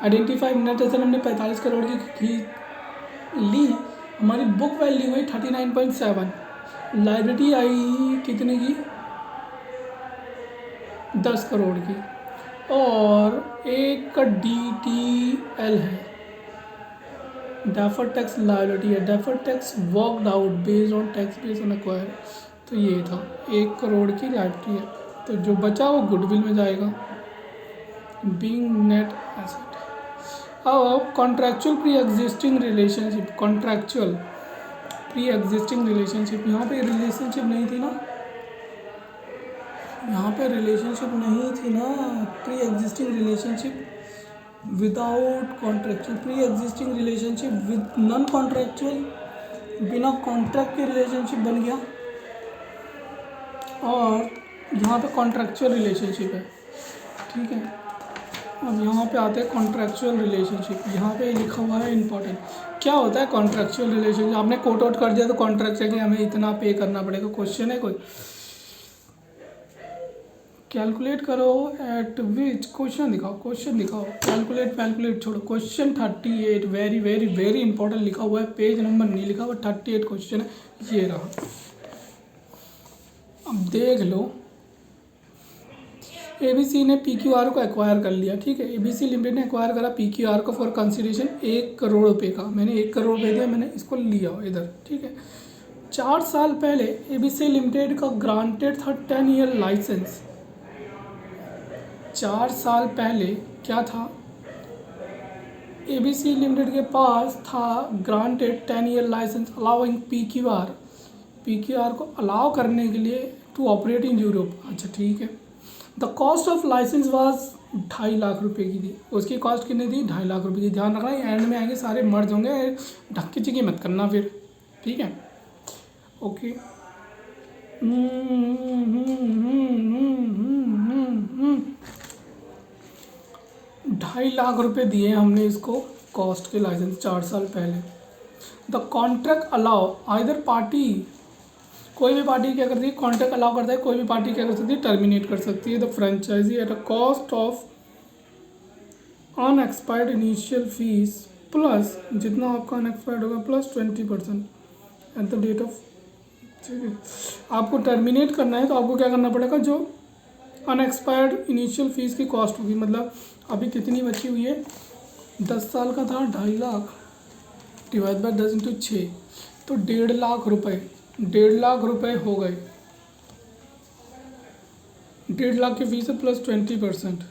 आइडेंटिफाइड नेट एसेट हमने 45 करोड़ की ली, हमारी बुक वैल्यू हुई 39.7, लायबिलिटी आई कितने की 10 करोड़ की, और एक का DTL है, डेफर्ड टैक्स लायबिलिटी है, deferred tax worked out based on tax base on acquire, तो ये था 1 करोड़ की लायबिलिटी है, तो जो बचा वो गुडविल में जाएगा बीइंग नेट एसेट। अब कॉन्ट्रैक्चुअल प्री एग्जिस्टिंग रिलेशनशिप, यहाँ पे रिलेशनशिप नहीं थी ना, pre existing relationship without contractual, pre existing relationship with non contractual, बिना कॉन्ट्रैक्ट के रिलेशनशिप बन गया, और यहाँ पे कॉन्ट्रैक्चुअल रिलेशनशिप है, ठीक है। अब यहाँ पे आते हैं कॉन्ट्रैक्चुअल रिलेशनशिप, यहाँ पे लिखा हुआ है इंपॉर्टेंट, क्या होता है कॉन्ट्रैक्चुअल रिलेशनशिप, आपने कोट आउट कर दिया तो कॉन्ट्रैक्ट है कि हमें इतना पे करना पड़ेगा, क्वेश्चन है कोई, कैलकुलेट करो एट विच, क्वेश्चन दिखाओ, कैलकुलेट छोड़ो, question 38 very very very important लिखा हुआ है, पेज नंबर नहीं लिखा हुआ, 38 क्वेश्चन है, ये रहा। अब देख लो, ABC ने PQR को एक्वायर कर लिया, ठीक है, ABC लिमिटेड ने एक्वायर करा PQR को फॉर कंसिडरेशन 1 करोड़ रुपये का, मैंने 1 करोड़ रुपये दिया, मैंने इसको लिया इधर, ठीक है, 4 साल पहले एबीसी लिमिटेड का ग्रांटेड था 10 ईयर लाइसेंस। 4 साल पहले क्या था, एबीसी लिमिटेड के पास था granted 10 year licence allowing PQR को अलाउ करने के लिए टू ऑपरेट इन यूरोप। अच्छा ठीक है। The cost of licence was 2.5 lakh रुपए की थी। उसकी कॉस्ट कितनी थी? 2.5 लाख रुपए की। ध्यान रखना एंड में आएंगे सारे मर्ज होंगे, ढक्की चिकी मत करना फिर, ठीक है। ओके। 2.5 लाख रुपए दिए हमने इसको कॉस्ट के लाइसेंस 4 साल पहले। The contract allow either party, कोई भी पार्टी क्या करती है, कॉन्ट्रैक्ट अलाउ करता है, कोई भी पार्टी क्या कर सकती है, टर्मिनेट कर सकती है the franchisee at a cost of unexpired initial fees plus, जितना आपका अनएक्सपायर्ड होगा plus 20% at the date of, ठीक है। आपको टर्मिनेट करना है तो आपको क्या करना पड़ेगा, जो अनएक्सपायर्ड इनिशियल फीस की कॉस्ट होगी, मतलब अभी कितनी बची हुई है, 10 साल का था 2.5 लाख डिवाइड बाय 10 इंटू 6, तो 1.5 लाख रुपये, 1.5 लाख रुपये हो गए। 1.5 लाख की फीस है प्लस 20%,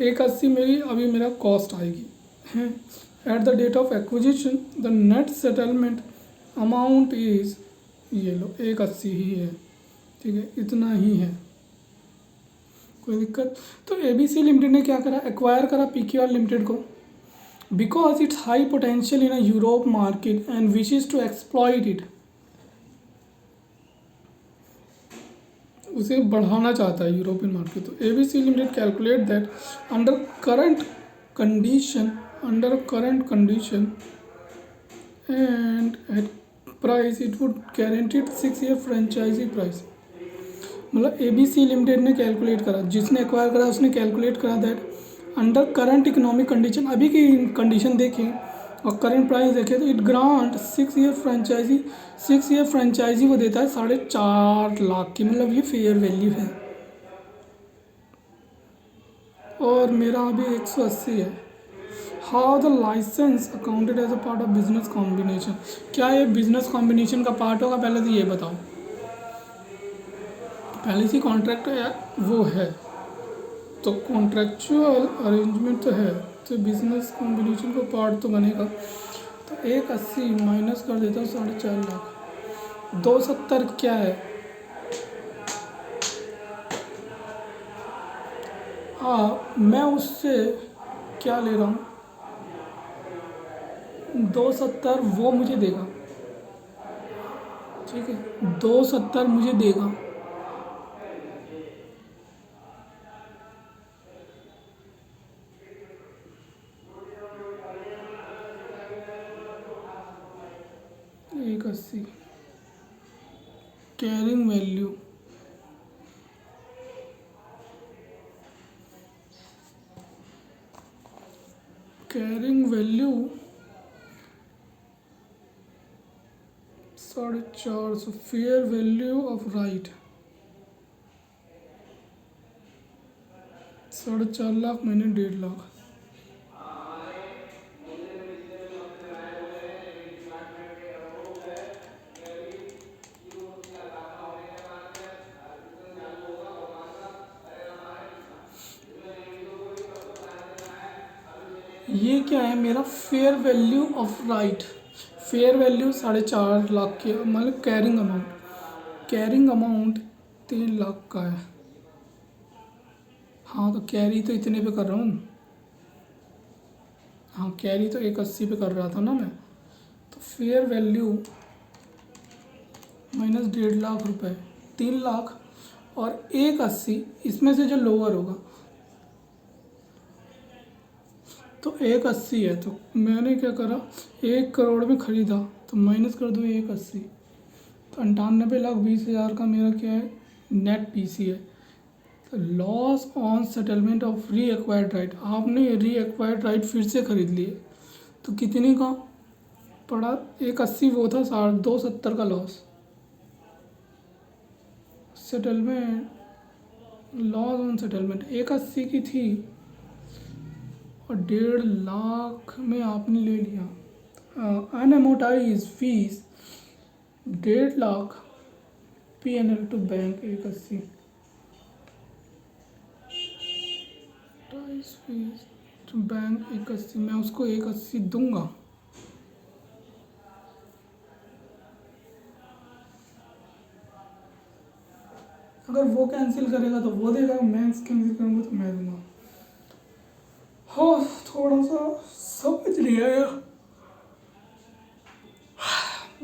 180 मेरी अभी मेरा कॉस्ट आएगी। At the date of acquisition the net settlement amount is, ये लो 180 ही है, ठीक है, इतना ही है, कोई दिक्कत। तो एबीसी लिमिटेड ने क्या करा, एक्वायर करा पीक्यूआर लिमिटेड को, because it's high potential in a Europe market and wishes to exploit it, उसे बढ़ाना चाहता है यूरोपियन मार्केट। तो ABC limited calculate that under current condition and at price it would guaranteed 6 year franchisee price. मतलब ABC limited ने calculate करा, जिसने acquire करा उसने कैलकुलेट करा that under current economic condition, अभी की कंडीशन देखें और करंट प्राइस देखें, तो इट ग्रांट 6 ईयर फ्रेंचाइजी को देता है 4.5 लाख की, मतलब ये फेयर वैल्यू है। और मेरा अभी 180 है। How the licence accounted as a part of business combination, क्या ये बिजनेस कॉम्बिनेशन का पार्ट होगा, पहले तो ये बताओ। पहले से कॉन्ट्रैक्ट वो है, तो कॉन्ट्रैक्चुअल अरेंजमेंट तो है, तो बिजनेस कॉम्बिनेशन का पार्ट तो बनेगा। तो 180 माइनस कर देता हूँ 4.5 लाख, 270 क्या है, हाँ मैं उससे क्या ले रहा हूँ, 270 वो मुझे देगा, ठीक है, 270 मुझे देगा। एक 80 carrying value, carrying value 450, fair value of right 4.5 lakh मैंने 1.5 लाख, ये क्या है मेरा fair value of right, fair value 4.5 lakh की, मतलब कैरिंग अमाउंट 3 लाख का है। हाँ तो कैरी तो इतने पे कर रहा हूँ, हाँ कैरी तो 180 पे कर रहा था ना मैं, तो फेयर वैल्यू माइनस 1.5 लाख रुपए, 3 लाख और 180, इसमें से जो लोअर होगा, तो 180 है, तो मैंने क्या करा 1 करोड़ में ख़रीदा, तो माइनस कर दो 180, तो 98,20,000 का मेरा क्या है नेट पीसी है। तो लॉस ऑन सेटलमेंट ऑफ री एक्वायर्ड राइट, आपने री एक्वायर्ड राइट फिर से ख़रीद लिए, तो कितने का पड़ा, 180 वो था, 270 का loss. Settlement, loss on settlement 180 की थी और 1.5 लाख में आपने ले लिया। Unamortised fees 1.5 lakh PNL to bank 180, 22 fees to bank 180, मैं उसको 180 दूंगा। अगर वो कैंसिल करेगा तो वो देगा, मैं कैंसिल करूँगा तो मैं दूंगा। हो थोड़ा सा समझ नहीं आया।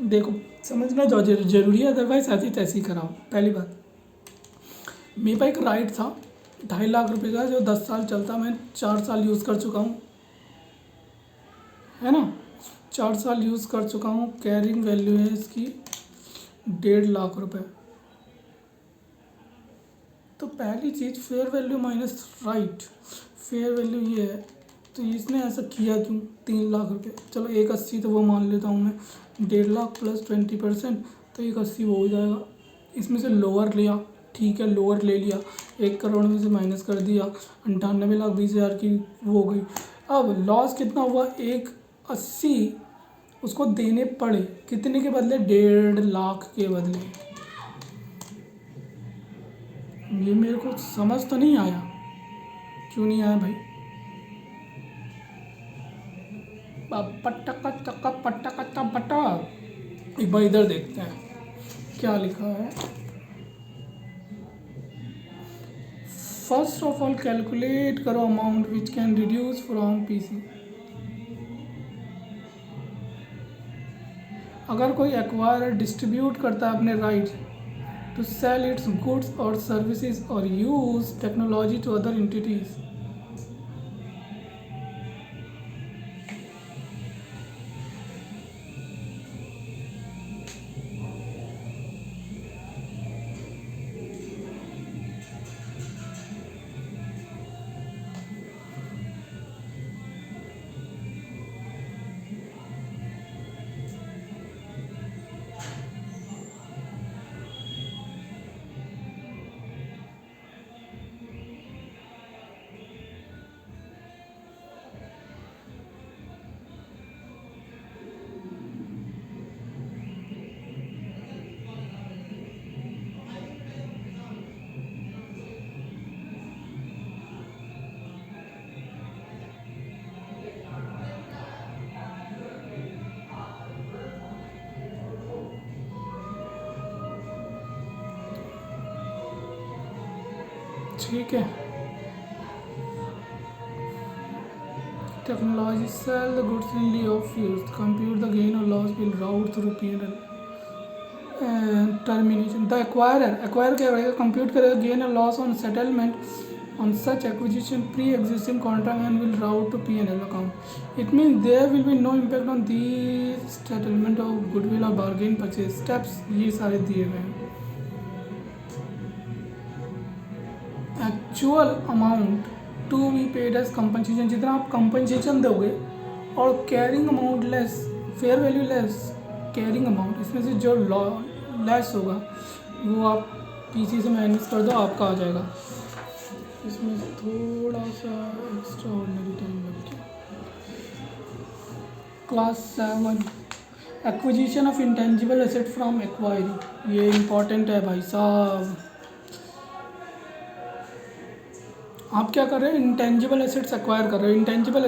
देखो समझना जो जरूरी है, अदरवाइज ऐसी तैसी कराओ। पहली बात, मेरे पास एक राइड था 2.5 लाख रुपए का, जो 10 साल चलता, मैं 4 साल यूज़ कर चुका हूँ, है ना, 4 साल यूज़ कर चुका हूँ। कैरिंग वैल्यू है इसकी 1.5 लाख रुपए। तो पहली चीज़ fair value minus right, fair value ये है, तो इसने ऐसा किया क्यों? 3 लाख रुपए, चलो 180 तो वो मान लेता हूँ मैं, 1.5 लाख प्लस 20%, तो 180 वो हो जाएगा। इसमें से लोअर लिया, ठीक है, लोअर ले लिया, 1 करोड़ में से माइनस कर दिया, 98,20,000 की वो हो गई। अब लॉस कितना हुआ? 180 उसको देने पड़े, कितने के बदले? 1.5 लाख के बदले। ये मेरे को समझ तो नहीं आया, क्यों नहीं आया भाई? पट्टा चक्का पट्टा पट्टा। एक बार इधर देखते हैं क्या लिखा है। फर्स्ट ऑफ ऑल कैलकुलेट करो amount which can reduce from PC. अगर कोई एक्वायर डिस्ट्रीब्यूट करता है अपने right to sell its goods और सर्विसेज और use technology to other entities. ठीक है, technology sell the goods in lieu of use, compute the gain or loss will route through P&L termination। The acquirer क्या करेगा? Compute करेगा gain और loss on settlement on such acquisition pre existing contract and will route to P&L account. It means there will be no impact on the settlement of goodwill और bargain purchase steps, ये सारे दिए गए हैं। Actual amount to be paid as compensation, जितना आप compensation दोगे, और carrying amount less, fair value less carrying amount, इसमें से जो लेस होगा वो आप पीसी से माइनस कर दो, आपका आ जाएगा। इसमें थोड़ा सा एक्स्ट्रा ऑर्डिनरी टाइम लग गया। Class 7 acquisition of intangible asset from acquiree, ये इंपॉर्टेंट है भाई साहब। आप क्या कर रहे हो? इंटेंजिबल एसेट्स एक्वायर कर रहे हो। इंटेंजिबल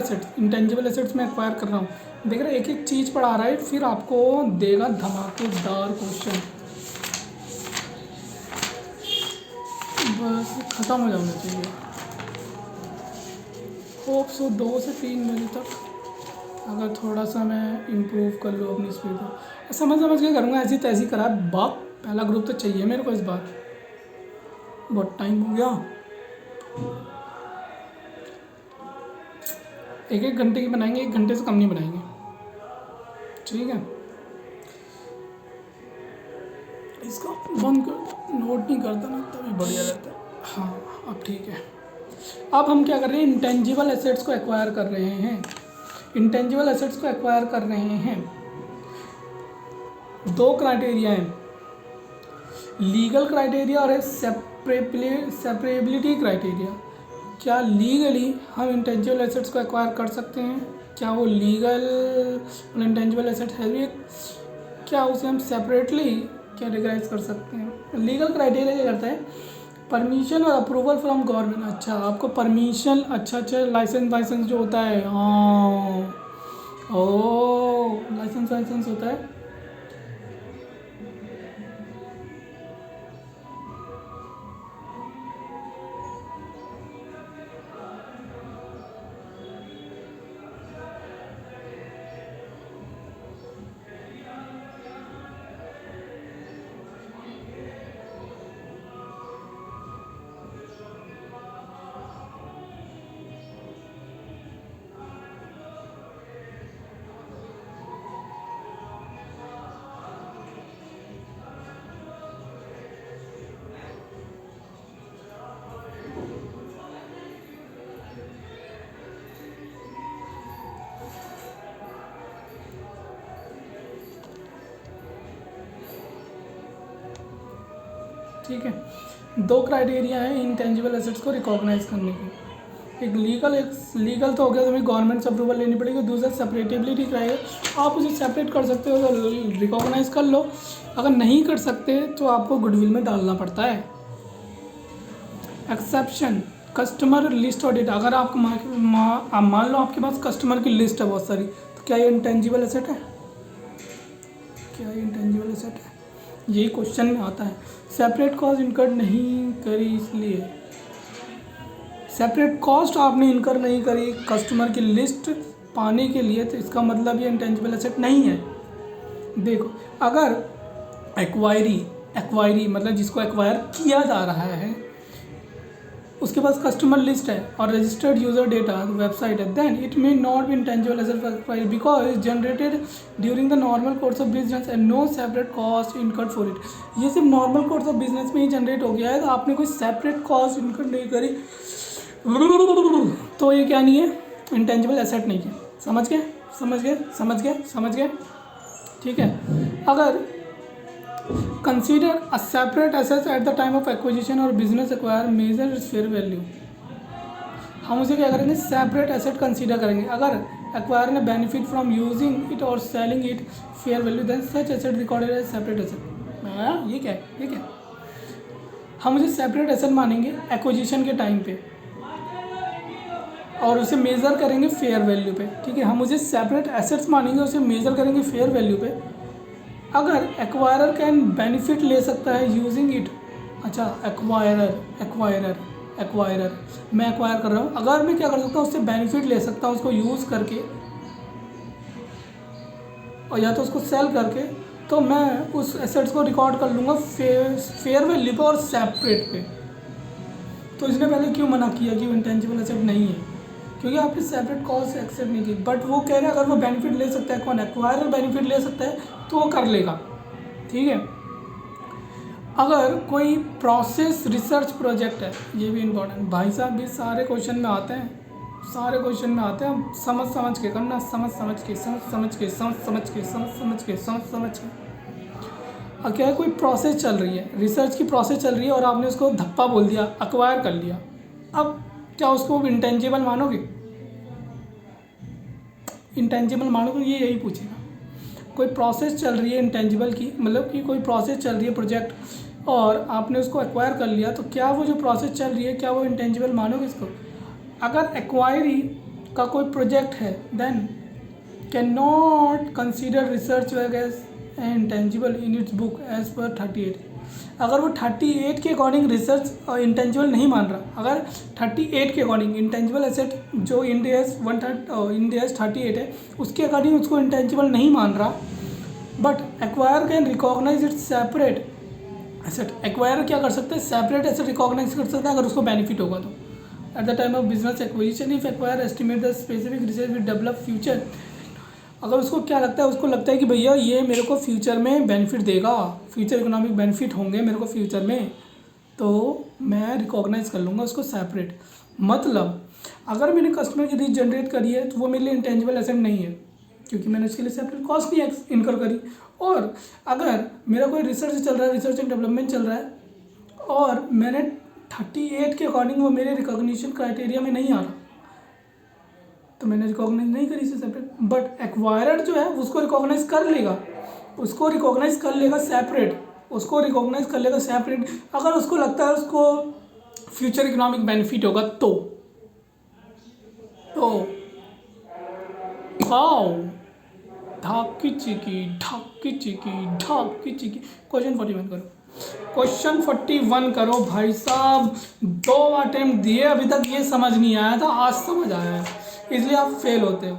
एसेट्स में एक्वायर कर रहा हूँ, देख रहे एक एक चीज़ पढ़ा रहा है, फिर आपको देगा धमाकेदार क्वेश्चन, बस ख़त्म हो जाना चाहिए। होप सो 2 से 3 बजे तक अगर थोड़ा सा मैं इम्प्रूव कर लूँ अपनी स्पीड को, समझ के करूँगा, ऐसी तैसी करा बाप। पहला ग्रुप तो चाहिए मेरे को इस बार, बहुत टाइम हो गया। 1 घंटे की बनाएंगे, 1 घंटे से कम नहीं बनाएंगे, ठीक है। इसका बंद कर, नोट नहीं करता ना तभी बढ़िया रहता है। हाँ अब ठीक है। अब हम क्या कर रहे हैं? इंटेंजिबल एसेट्स को एक्वायर कर रहे हैं। इंटेंजिबल एसेट्स को एक्वायर कर रहे हैं, 2 क्राइटेरिया हैं, लीगल क्राइटेरिया और सेपरेबिलिटी क्राइटेरिया। क्या लीगली हम इंटेंजिबल एसेट्स को एक्वायर कर सकते हैं? क्या वो लीगल इंटेंजिबल एसेट है भी एक क्या उसे हम सेपरेटली कैटेगराइज कर सकते हैं? लीगल क्राइटेरिया क्या करता है? परमिशन और अप्रूवल फ्रॉम गवर्नमेंट। अच्छा, आपको परमिशन, अच्छा लाइसेंस वाइसेंस जो होता है, हाँ, ओ लाइसेंस वाइसेंस होता है। ठीक है, दो क्राइटेरिया हैं इंटेंजिबल एसेट्स को रिकॉग्नाइज करने के। एक लीगल तो हो गया, तुम्हें गवर्नमेंट से अप्रूवल लेनी पड़ेगी। दूसरा सेपरेटेबिलिटी क्राइटेरिया, आप उसे सेपरेट कर सकते हो तो रिकॉग्नाइज कर लो, अगर नहीं कर सकते तो आपको गुडविल में डालना पड़ता है। Exception, customer list audit. अगर आप मान लो आपके पास कस्टमर की लिस्ट है बहुत सारी, तो क्या ये इंटेंजिबल एसेट है? क्या ये इंटेंजिबल एसेट है? यही क्वेश्चन में आता है। सेपरेट कॉस्ट इनकर नहीं करी, इसलिए सेपरेट कॉस्ट आपने इनकर नहीं करी कस्टमर की लिस्ट पाने के लिए, तो इसका मतलब ये इंटेंजिबल एसेट नहीं है। देखो, अगर एक्वायरी मतलब जिसको एक्वायर किया जा रहा है, उसके पास कस्टमर लिस्ट है और रजिस्टर्ड यूजर डेटा वेबसाइट है, then it may not be intangible asset for acquiree because is generated during the normal course of business and no separate cost incurred for it. ये सिर्फ normal course of business में ही generate हो गया है, तो आपने कोई सेपरेट कॉस्ट इनकर्ड नहीं करी, तो ये क्या नहीं है? इंटेंजिबल एसेट नहीं है। समझ गए? ठीक है। अगर consider a separate asset at the time of acquisition और business acquire measure its fair value, हम उसे क्या करेंगे? सेपरेट एसेट कंसीडर करेंगे। अगर एक्वायर ने बेनिफिट फ्रॉम यूजिंग इट और selling it fair value, then such asset recorded as separate asset. ये क्या है? हम उसे सेपरेट एसेट मानेंगे एक्विजिशन के टाइम पे और उसे मेज़र करेंगे फेयर वैल्यू पे। ठीक है, हम उसे सेपरेट एसेट्स मानेंगे, उसे मेज़र करेंगे फेयर वैल्यू पे। अगर एक्वायरर कैन बेनिफिट ले सकता है यूजिंग इट, अच्छा एक्वायरर मैं एक्वायर कर रहा हूँ, अगर मैं क्या कर सकता हूँ? उससे बेनिफिट ले सकता हूँ उसको यूज़ करके, और या तो उसको सेल करके, तो मैं उस एसेट्स को रिकॉर्ड कर लूँगा फेयर वैल्यू पे और सेपरेट पे। तो इसने पहले क्यों मना किया कि वो इंटेंजिबल एसेट नहीं है? क्योंकि आपने सेपरेट कॉस्ट एक्सेप्ट नहीं की। बट वो कह रहे हैं अगर वो बेनिफिट ले सकता है, कौन? एक्वायरर बेनिफिट ले सकता है, तो वो कर लेगा। ठीक है। अगर कोई प्रोसेस रिसर्च प्रोजेक्ट है, ये भी इम्पोर्टेंट भाई साहब, ये सारे क्वेश्चन में आते हैं, समझ के करना, समझ के। अब क्या है, कोई प्रोसेस चल रही है, रिसर्च की प्रोसेस चल रही है और आपने उसको धप्पा बोल दिया, एक्वायर कर लिया, अब क्या उसको इंटेंजिबल मानोगे? ये यही पूछेगा। कोई प्रोसेस चल रही है इंटेंजिबल की, मतलब कि कोई प्रोसेस चल रही है प्रोजेक्ट और आपने उसको एक्वायर कर लिया, तो क्या वो जो प्रोसेस चल रही है, क्या वो इंटेंजिबल मानोगे इसको? अगर एक्वायरी का कोई प्रोजेक्ट है, then can not consider research work as intangible in its book as per 38। अगर वो 38 के अकॉर्डिंग रिसर्च इंटेंजिबल नहीं मान रहा, अगर 38 के अकॉर्डिंग इंटेंजिबल एसेट जो इंडियाज 38 है उसके अकॉर्डिंग उसको इंटेंजिबल नहीं मान रहा, but acquirer can recognise its separate asset. Acquirer क्या कर सकते हैं? सेपरेट एसेट रिकॉग्नाइज कर सकता है अगर उसको बेनिफिट होगा तो। Eight the time of business acquisition if acquire estimate the specific research will develop future, अगर उसको क्या लगता है, उसको लगता है कि भैया ये मेरे को फ्यूचर में बेनिफिट देगा, फ्यूचर इकोनॉमिक बेनिफिट होंगे मेरे को फ्यूचर में, तो मैं रिकॉग्नाइज कर लूँगा उसको सेपरेट। मतलब अगर मैंने कस्टमर की रीच जनरेट करी है तो वो मेरे लिए इंटेंजिबल एसेट नहीं है, क्योंकि मैंने उसके लिए सेपरेट कॉस्ट नहीं इनकर करी। और अगर मेरा कोई रिसर्च चल रहा है, रिसर्च एंड डेवलपमेंट चल रहा है, और मैंने 38 के अकॉर्डिंग वो मेरे रिकॉग्निशन क्राइटेरिया में नहीं आ रहा, तो मैंने रिकॉग्नाइज नहीं करी इसे सेपरेट। बट एक्वायरर जो है उसको रिकॉग्नाइज कर लेगा, उसको रिकॉग्नाइज कर लेगा सेपरेट, उसको रिकॉग्नाइज कर लेगा सेपरेट, अगर उसको लगता है उसको फ्यूचर इकोनॉमिक बेनिफिट होगा तो हाउ ढाकी चिकी ढाकी चिकी ढाकी चिकी। क्वेश्चन 41 करो, क्वेश्चन 41 करो भाई साहब। 2 अटेम्प्ट दिए अभी तक, ये समझ नहीं आया था, आज समझ आया है, इसलिए आप फेल होते हो।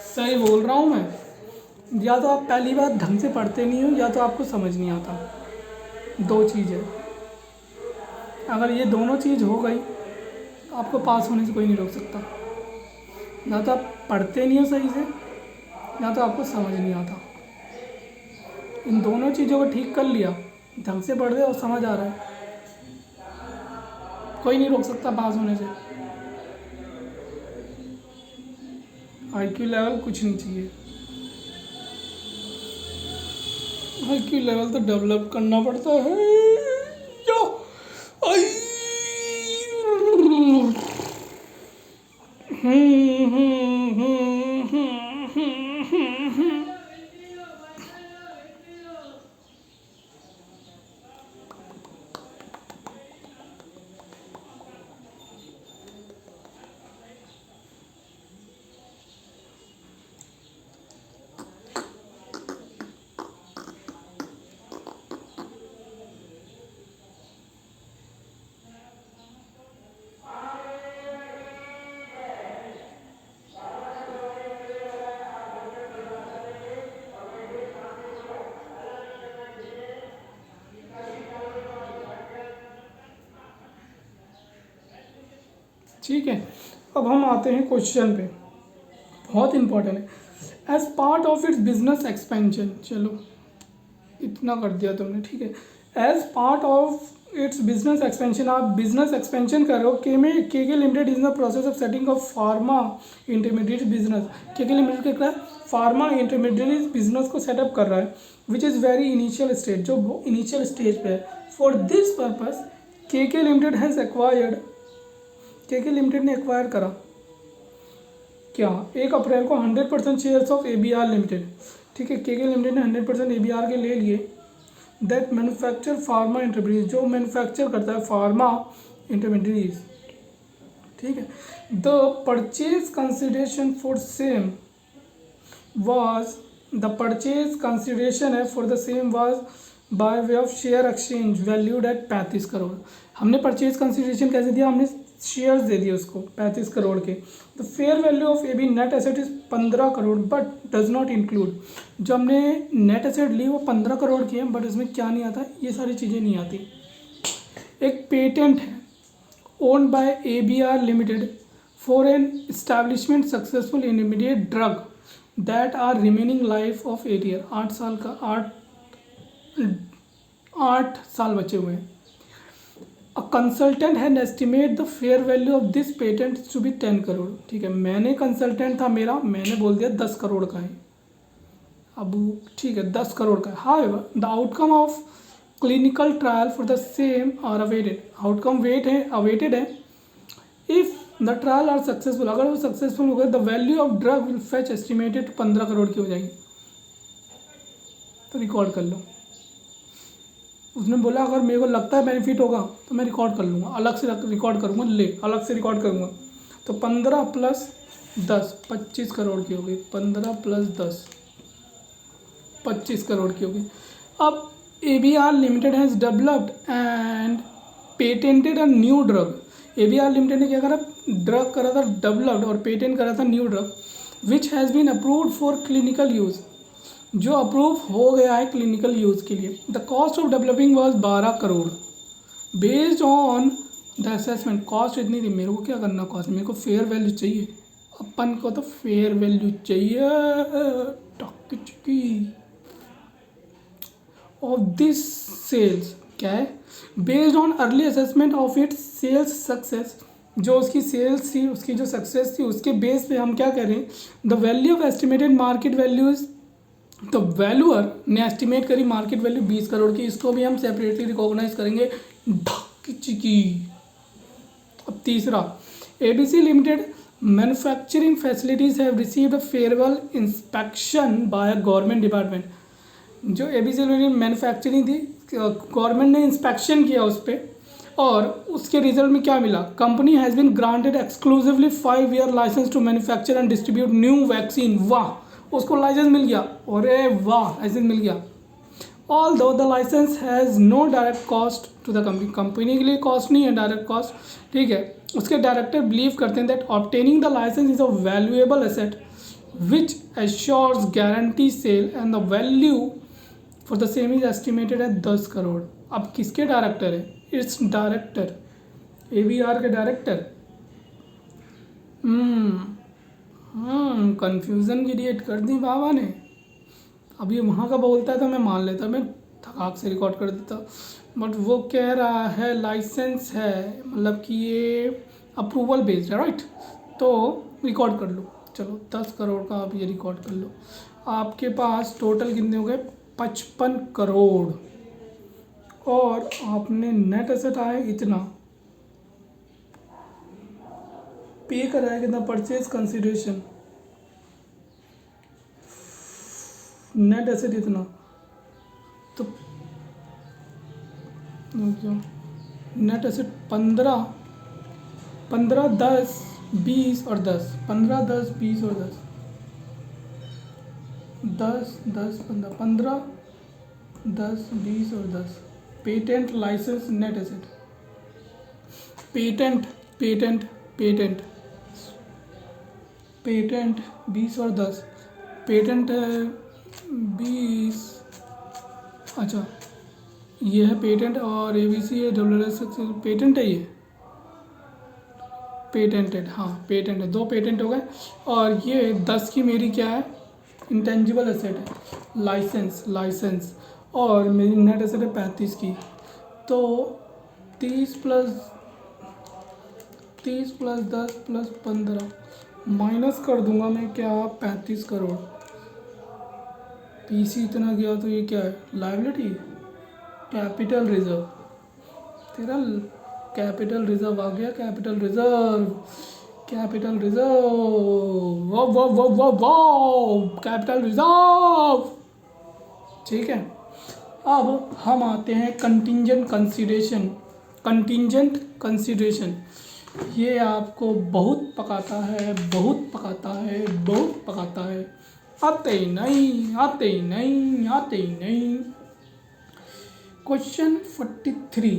सही बोल रहा हूँ मैं, या तो आप पहली बार ढंग से पढ़ते नहीं हो या तो आपको समझ नहीं आता, 2 चीज़ है। अगर ये दोनों चीज़ हो गई तो आपको पास होने से कोई नहीं रोक सकता। या तो आप पढ़ते नहीं हो सही से या तो आपको समझ नहीं आता। इन दोनों चीज़ों को ठीक कर लिया, ढंग से पढ़ रहे और समझ आ रहा है, कोई नहीं रोक सकता पास होने से। आईक्यू लेवल कुछ नहीं चाहिए, आईक्यू लेवल तो डेवलप करना पड़ता है। जो आई ठीक है, अब हम आते हैं क्वेश्चन पे, बहुत इंपॉर्टेंट है। As part of its business expansion, चलो इतना कर दिया तुमने, ठीक है। As part of its business expansion, आप बिजनेस एक्सपेंशन कर रहे हो। K Limited is in the process of setting of pharma intermediate business. K Limited क्या है, फार्मा इंटरमीडिएट बिजनेस को सेटअप कर रहा है, which is very initial stage, जो इनिशियल स्टेज पे है। For this purpose K Limited has acquired, के लिमिटेड ने एक्वायर करा क्या, 1 अप्रैल को 100% शेयर्स ऑफ ABR लिमिटेड, ठीक है। के लिमिटेड ने 100% ABR के ले लिए। दैट मैन्युफैक्चर फार्मा इंटरमीडिएट, जो मैन्युफैक्चर करता है फार्मा इंटरमीडिएट, ठीक है। The purchase consideration for same was, the purchase consideration है for the same was by way of share exchange valued at 35 crore. हमने परचेज कंसिडरेशन कैसे दिया, हमने शेयर्स दे दिए उसको 35 करोड़ के। The fair value of AB net asset is 15 crore but does not include, जो हमने नेट एसेट ली वो 15 करोड़ की है, बट इसमें क्या नहीं आता, ये सारी चीज़ें नहीं आती। एक पेटेंट है owned by ABR Limited for an establishment successful intermediate drug that are remaining life of 8 year, 8 साल का 8 साल बचे हुए हैं। A consultant had estimate the fair value of this patent to be 10 crore, ठीक है। मैंने कंसल्टेंट था मेरा, मैंने बोल दिया 10 करोड़ का है, अब ठीक है 10 करोड़ का है। However the outcome of clinical trial for the same are awaited, outcome wait है अवेटेड है। If the trial are successful, अगर वो सक्सेसफुल हो गए, the value of drug will fetch estimated 15 crore की हो जाएगी। तो रिकॉर्ड कर लो, उसने बोला अगर मेरे को लगता है बेनिफिट होगा तो मैं रिकॉर्ड कर लूँगा, अलग से रिकॉर्ड करूँगा, अलग से रिकॉर्ड करूँगा। तो 15 + 10 25 करोड़ की हो गई, 15 + 10 25 करोड़ की हो गई। अब ABR limited has developed and patented a new drug, ABR limited ने क्या करा, ड्रग करा था डेवलप्ड और पेटेंट करा था new drug which has been approved for clinical use, जो अप्रूव हो गया है क्लिनिकल यूज़ के लिए। The cost of developing was 12 crore based on the assessment. Cost इतनी थी, मेरे को क्या करना कॉस्ट, मेरे को फेयर वैल्यू चाहिए, अपन को तो फेयर वैल्यू चाहिए ऑफ दिस सेल्स, क्या है, based on early assessment of its sales success, जो उसकी सेल्स थी, उसकी जो सक्सेस थी, उसके बेस पे हम क्या करें, the value of estimated market values, तो वैल्यूअर ने एस्टिमेट करी मार्केट वैल्यू 20 करोड़ की, इसको भी हम सेपरेटली रिकॉग्नाइज करेंगे ढक चिकी। अब तीसरा, ABC Limited manufacturing facilities have received a farewell inspection by a government department. जो एबीसी मैन्युफैक्चरिंग थी, गवर्नमेंट ने इंस्पेक्शन किया उस पर, और उसके रिजल्ट में क्या मिला? Company has been granted exclusively 5-year licence to manufacture and distribute new vaccine. वाह, उसको लाइसेंस मिल गया, अरे वाह, लाइसेंस मिल गया। Although the licence has no direct cost to the company, company के लिए कॉस्ट नहीं है, डायरेक्ट कॉस्ट, ठीक है। उसके डायरेक्टर बिलीव करते हैं that obtaining the licence is a valuable asset which assures guarantee sale and the value for the same is estimated at 10 crore. अब किसके डायरेक्टर है? इट्स डायरेक्टर, ABR के डायरेक्टर। कंफ्यूजन क्रिएट कर दी बाबा ने। अब ये वहाँ का बोलता है तो मैं मान लेता, मैं थकाक से रिकॉर्ड कर देता, बट वो कह रहा है लाइसेंस है, मतलब कि ये अप्रूवल बेस्ड है, राइट? तो रिकॉर्ड कर लो, चलो 10 करोड़ का आप ये रिकॉर्ड कर लो। आपके पास टोटल कितने हो गए? 55 करोड़, और आपने नेट एसेट आया इतना, पे कराया कितना? परचेज कंसिडरेशन, नेट एसेट इतना, तो नेट एसेट 15, 10, 20 और 10, 15, 10, 20 और 10, 10, 10, 15, 15, 10, 20 और 10। Patent, licence, net asset, patent, patent, patent, patent 20 और 10, पेटेंट है 20, अच्छा ये है पेटेंट, और ABC है, WS पेटेंट है, ये पेटेंटेड, हाँ पेटेंट है, 2 पेटेंट हो गए। और ये 10 की मेरी क्या है? इंटेंजिबल एसेट है, लाइसेंस, लाइसेंस, और मेरी नेट एसेट है 35 की। तो 30 प्लस 10 प्लस 15 माइनस कर दूंगा मैं, क्या? 35 करोड़। PC इतना गया, तो ये क्या है? लायबिलिटी, कैपिटल रिजर्व, तेरा कैपिटल रिजर्व आ गया, कैपिटल रिजर्व, कैपिटल रिजर्व, वो वो वो वो कैपिटल रिजर्व, ठीक है। अब हम आते हैं कंटिंजेंट कंसीडरेशन। कंटिंजेंट कंसीडरेशन ये आपको बहुत पकाता है, बहुत पकाता है, बहुत पकाता है, आते ही नहीं, आते ही नहीं, आते ही नहीं। क्वेश्चन 43,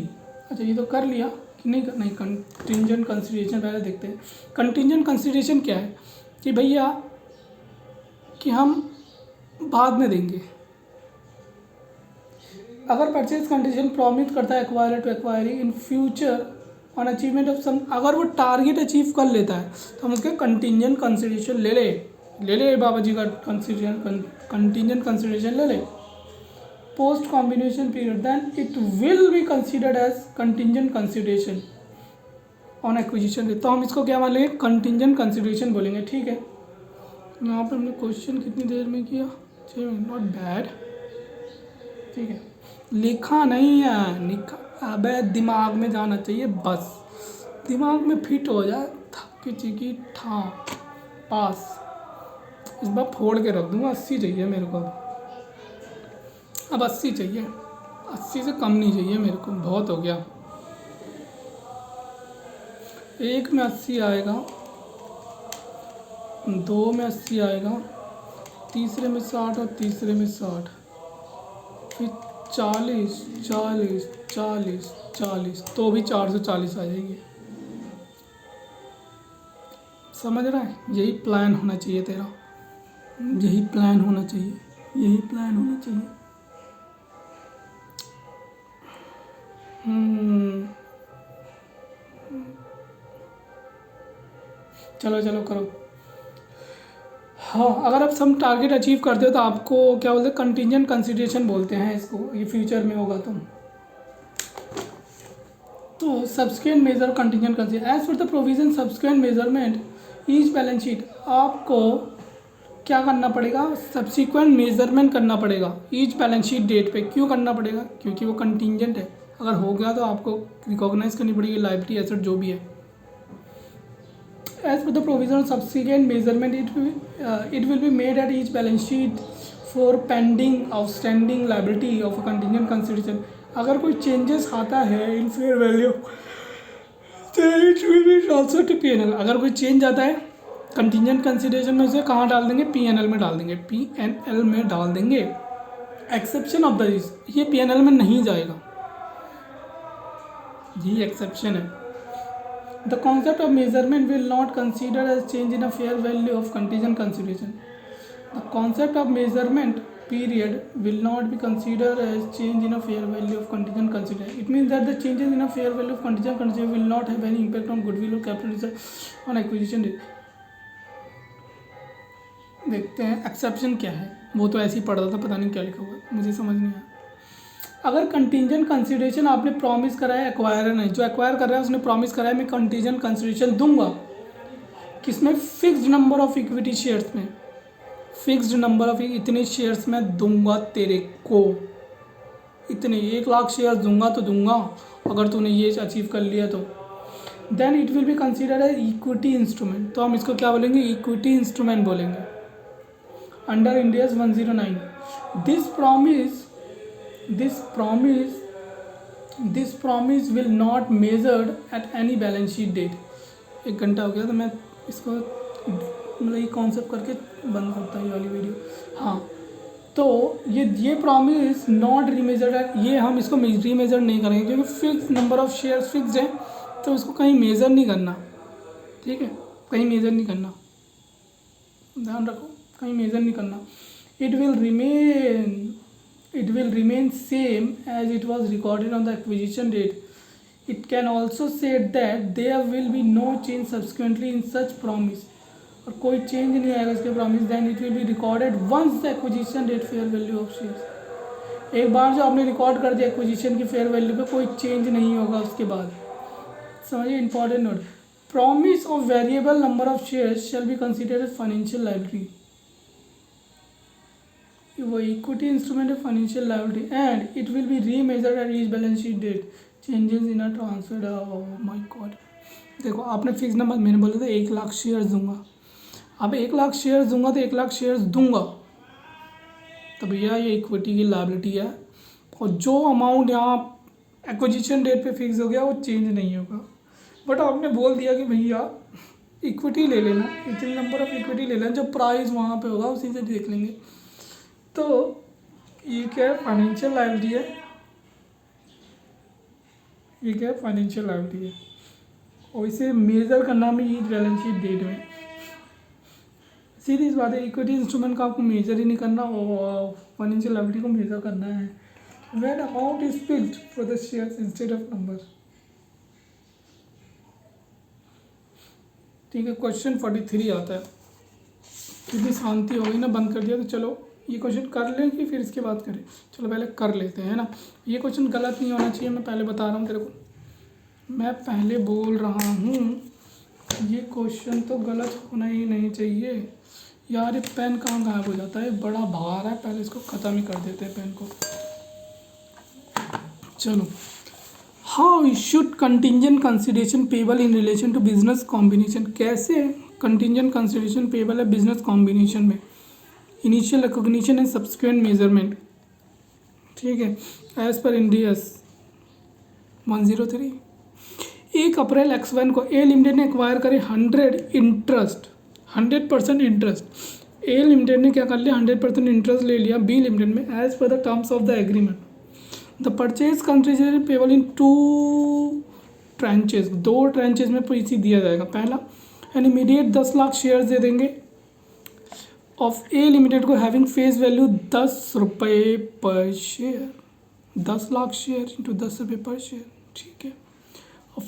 अच्छा ये तो कर लिया कि नहीं? नहीं, कंटिंजेंट कंसीडरेशन पहले देखते हैं। कंटिंजेंट कंसीडरेशन क्या है? कि भैया कि हम बाद में देंगे। अगर परचेज कंडीशन प्रॉमिस करता है acquirer to acquiree in future on achievement of some, अगर वो टारगेट अचीव कर लेता है तो हम उसके कंटिंजेंट कंसीडरेशन ले ले बाबा जी का कंटिंजेंट कंसीडरेशन ले ले। Post combination period then it will be considered as contingent consideration on acquisition. तो हम इसको क्या मान लेंगे? कंटिंजेंट कंसीडरेशन बोलेंगे, ठीक है। यहाँ पर हमने क्वेश्चन कितनी देर में किया? 6 मिनट, नॉट बैड, ठीक है। लिखा नहीं है, लिखा, अबे दिमाग में जाना चाहिए, बस दिमाग में फिट हो जाए, थकी चिकी ठा पास। इस बार फोड़ के रख दूंगा, 80 चाहिए मेरे को, अब 80 चाहिए, 80 से कम नहीं चाहिए मेरे को, बहुत हो गया। 1 में 80 आएगा, 2 में 80 आएगा, तीसरे में 60 और तीसरे में 60, फिर 40, 40, 40, 40, तो भी 440 आ जाएंगे। समझ रहा है? यही प्लान होना चाहिए तेरा, यही प्लान होना चाहिए, यही प्लान होना चाहिए। चलो चलो करो। हाँ, अगर आप सम टारगेट अचीव करते हो तो आपको क्या बोलते हैं? कंटिंजेंट कंसीडरेशन बोलते हैं इसको, ये फ्यूचर में होगा तो subsequent measure contingent consider as per the provision subsequent measurement each balance sheet. आपको क्या करना पड़ेगा? सब्सिक्वेंट मेजरमेंट करना पड़ेगा ईच बैलेंस शीट डेट पे। क्यों करना पड़ेगा? क्योंकि वो कंटिंजेंट है, अगर हो गया तो आपको रिकॉग्नाइज करनी पड़ेगी लायबिलिटी एसेट जो भी है। As per the provision of subsequent measurement, it will be made at each balance sheet for pending outstanding liability of a contingent consideration. अगर कोई changes आता है in fair value, तो it will be transferred to P&L. अगर कोई change आता है contingent consideration में से कहाँ डाल देंगे? P&L में डाल देंगे. P&L में डाल देंगे. Exception of the ये P&L में नहीं जाएगा, ये exception है. The concept of measurement will not consider as change in a fair value of contingent consideration. The concept of measurement period will not be considered as change in a fair value of contingent consideration. It means that the changes in a fair value of contingent consideration will not have any impact on goodwill or capital reserve on acquisition date. देखते हैं exception क्या है. वो तो ऐसे ही पढ़ रहा था, पता नहीं क्या लिखा हुआ है, मुझे समझ नहीं आया. अगर कंटीजेंट कंसिडरेशन आपने प्रॉमिस करा है, एक्वायरर ने जो एक्वायर कर रहा है उसने प्रॉमिस करा है मैं कंटीजेंट कंसिडरेशन दूंगा, किसमें? Fixed number of equity shares में. फिक्स्ड नंबर ऑफ इतने शेयर्स में दूंगा तेरे को, इतने 1 लाख शेयर्स दूंगा तो दूंगा अगर तूने ये अचीव कर लिया तो. Then it will be considered as equity instrument. तो हम इसको क्या बोलेंगे? इक्विटी इंस्ट्रूमेंट बोलेंगे under Ind AS 109. This promise will not measured at any balance sheet date. 1 घंटा हो गया तो मैं इसको मतलब ये कॉन्सेप्ट करके बंद करता हूँ ये वाली वीडियो. हाँ, तो ये प्रॉमिस नॉट रीमेजर्ड है, ये हम इसको रीमेजर नहीं करेंगे क्योंकि fix number of share fix है, तो इसको कहीं मेज़र नहीं करना. ठीक है, कहीं मेज़र नहीं करना, ध्यान रखो, कहीं मेज़र नहीं करना. It will remain same as it was recorded on the acquisition date. It can also say that there will be no change subsequently in such promise. और कोई चेंज नहीं आएगा इसके promise. Then it will be recorded once the acquisition date fair value of shares. एक बार जो आपने record कर दिया एक्विजिशन की फेयर वैल्यू पे, कोई चेंज नहीं होगा उसके बाद. समझिए, important note. Promise of variable number of shares shall be considered as financial liability. वो इक्विटी इंस्ट्रूमेंट है, financial liability, and it will be remeasured at each balance sheet date. Changes in a transfer. Oh my god. देखो आपने fix number, मैंने बोला था 1 lakh shares दूंगा. अब 1 lakh shares दूंगा तो 1 लाख शेयर्स दूंगा तो भैया ये इक्विटी की लायबिलिटी है, और जो अमाउंट यहाँ एक्विजिशन डेट पे फिक्स हो गया वो चेंज नहीं होगा. बट आपने बोल दिया कि भैया इक्विटी ले लेना, इतने नंबर ऑफ इक्विटी ले लेना, जो प्राइस वहाँ पे होगा उसी से देख लेंगे. तो ये क्या है? फाइनेंशियल लायबिलिटी है. ये क्या है? फाइनेंशियल लायबिलिटी है, और इसे मेजर करना में ईच बैलेंस शीट डेट में. सीधी सी बात है, इक्विटी इंस्ट्रूमेंट का आपको मेजर ही नहीं करना, और फाइनेंशियल लायबिलिटी को मेजर करना है. When amount is fixed for the shares instead of number. ठीक है, क्वेश्चन 43 आता है. क्योंकि शांति हो गई ना, बंद कर दिया, तो चलो ये क्वेश्चन कर लें कि फिर इसके बाद करें. चलो पहले कर लेते हैं ना. ये क्वेश्चन गलत नहीं होना चाहिए, मैं पहले बता रहा हूँ तेरे को, मैं पहले बोल रहा हूँ ये क्वेश्चन तो गलत होना ही नहीं चाहिए. यार ये पेन कहाँ गायब हो जाता है, बड़ा भार है, पहले इसको ख़त्म ही कर देते हैं पेन को. चलो, how should contingent consideration payable in relation to business combination. कैसे कंटिंजेंट कंसिडरेशन पेबल है बिजनेस कॉम्बिनेशन में? Initial recognition and subsequent measurement. ठीक है, एज पर इंडियस 103. 1 अप्रैल X1 को ए लिमिटेड ने एक्वायर करे 100% इंटरेस्ट. ए लिमिटेड ने क्या कर लिया? 100% इंटरेस्ट ले लिया बी लिमिटेड में as per the terms of the agreement. The purchase consideration payable in 2 tranches. 2 tranches में पैसे दिया जाएगा. पहला एंड इमीडिएट 10 लाख शेयर्स दे देंगे ऑफ ए लिमिटेड को हैविंग फेस वैल्यू 10 रुपये पर शेयर. 10 लाख शेयर इंटू 10 रुपये पर शेयर. ठीक है, और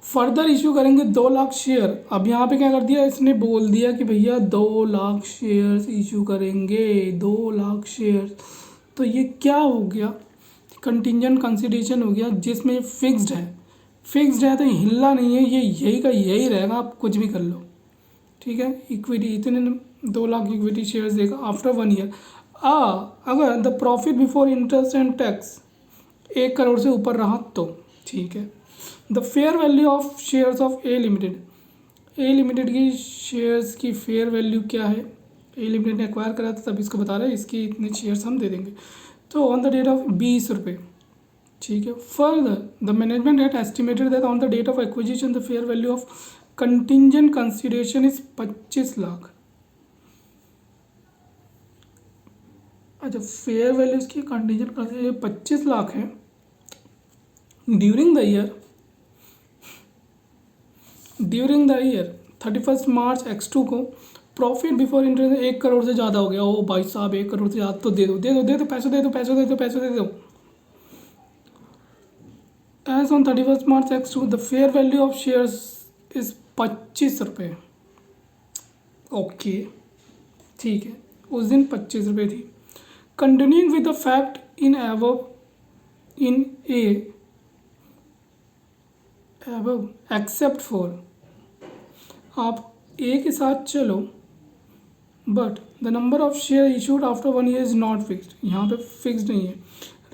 फर्दर इशू करेंगे 2 लाख शेयर. अब यहाँ पे क्या कर दिया, इसने बोल दिया कि भैया 2 लाख शेयर्स इशू करेंगे, 2 लाख शेयर्स. तो ये क्या हो गया? कंटिंजेंट कंसिडरेशन हो गया, जिसमें फिक्स्ड है तो हिलना नहीं है, ये यही का यही रहेगा, आप कुछ भी कर लो. ठीक है, इक्विटी इतने 2 लाख इक्विटी शेयर्स देगा आफ्टर 1 ईयर. अगर the profit before interest and tax 1 crore से ऊपर रहा तो ठीक है. The fair value of shares of A limited, A limited की शेयर्स की फेयर वैल्यू क्या है, ए लिमिटेड ने एक्वायर करा था तब इसको बता रहे हैं इसकी इतने शेयर्स हम दे देंगे। तो ऑन द डेट ऑफ 20 रुपये, ठीक है। Further the management had estimated that on the date of acquisition the fair value of contingent consideration is 25 lakh. अच्छा, फेयर वैल्यू इसकी कंटिंजेंट कंसिडरेशन 25 लाख है। During the year 31 March X2 को profit before interest 1 crore से ज़्यादा हो गया। ओ भाई साहब, 1 करोड़ से ज़्यादा तो दे दो पैसे दे दो। As on 31 March X2 the fair value of shares is 25 रुपये। ओके, ठीक है, उस दिन 25 रुपये थी। Continuing with the fact in above except for, आप ए के साथ चलो, but the number of share issued after 1 year is not fixed, यहाँ पे फिक्स्ड नहीं है।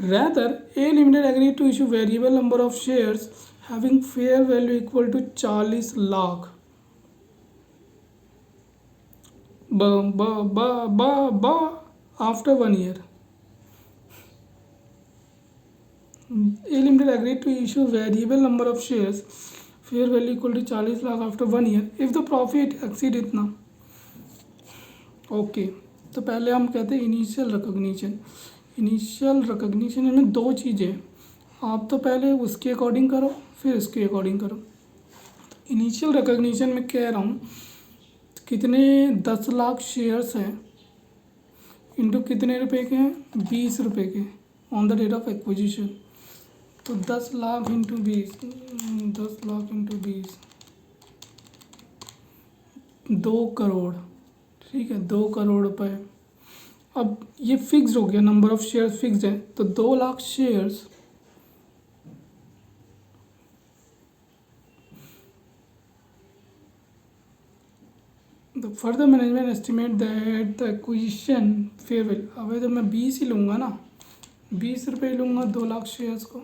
Rather A Limited agree to issue variable number of shares having fair value equal to 40 lakh after 1 year. A Limited agreed to issue variable number of shares, fair value equal to 40 lakh after 1 year if the profit exceed इतना। Okay, तो पहले हम कहते हैं initial recognition. Initial recognition में दो चीज़ें, आप तो पहले उसके अकॉर्डिंग करो फिर उसके अकॉर्डिंग करो। इनिशियल रिकॉग्निशन में कह रहा हूँ कितने 10 लाख शेयर्स हैं इंटू कितने रुपए के हैं, 20 रुपये के on the date of acquisition. तो 10 लाख इंटू 20, 10 लाख इंटू 20, 2 करोड़, ठीक है, 2 करोड़ रुपए। अब ये फिक्स हो गया, नंबर ऑफ शेयर्स फिक्स है, तो 2 lakh shares the further management estimate that the acquisition fair value, अब तो मैं 20 ही लूँगा ना, 20 रुपये लूँगा 2 लाख शेयर्स को,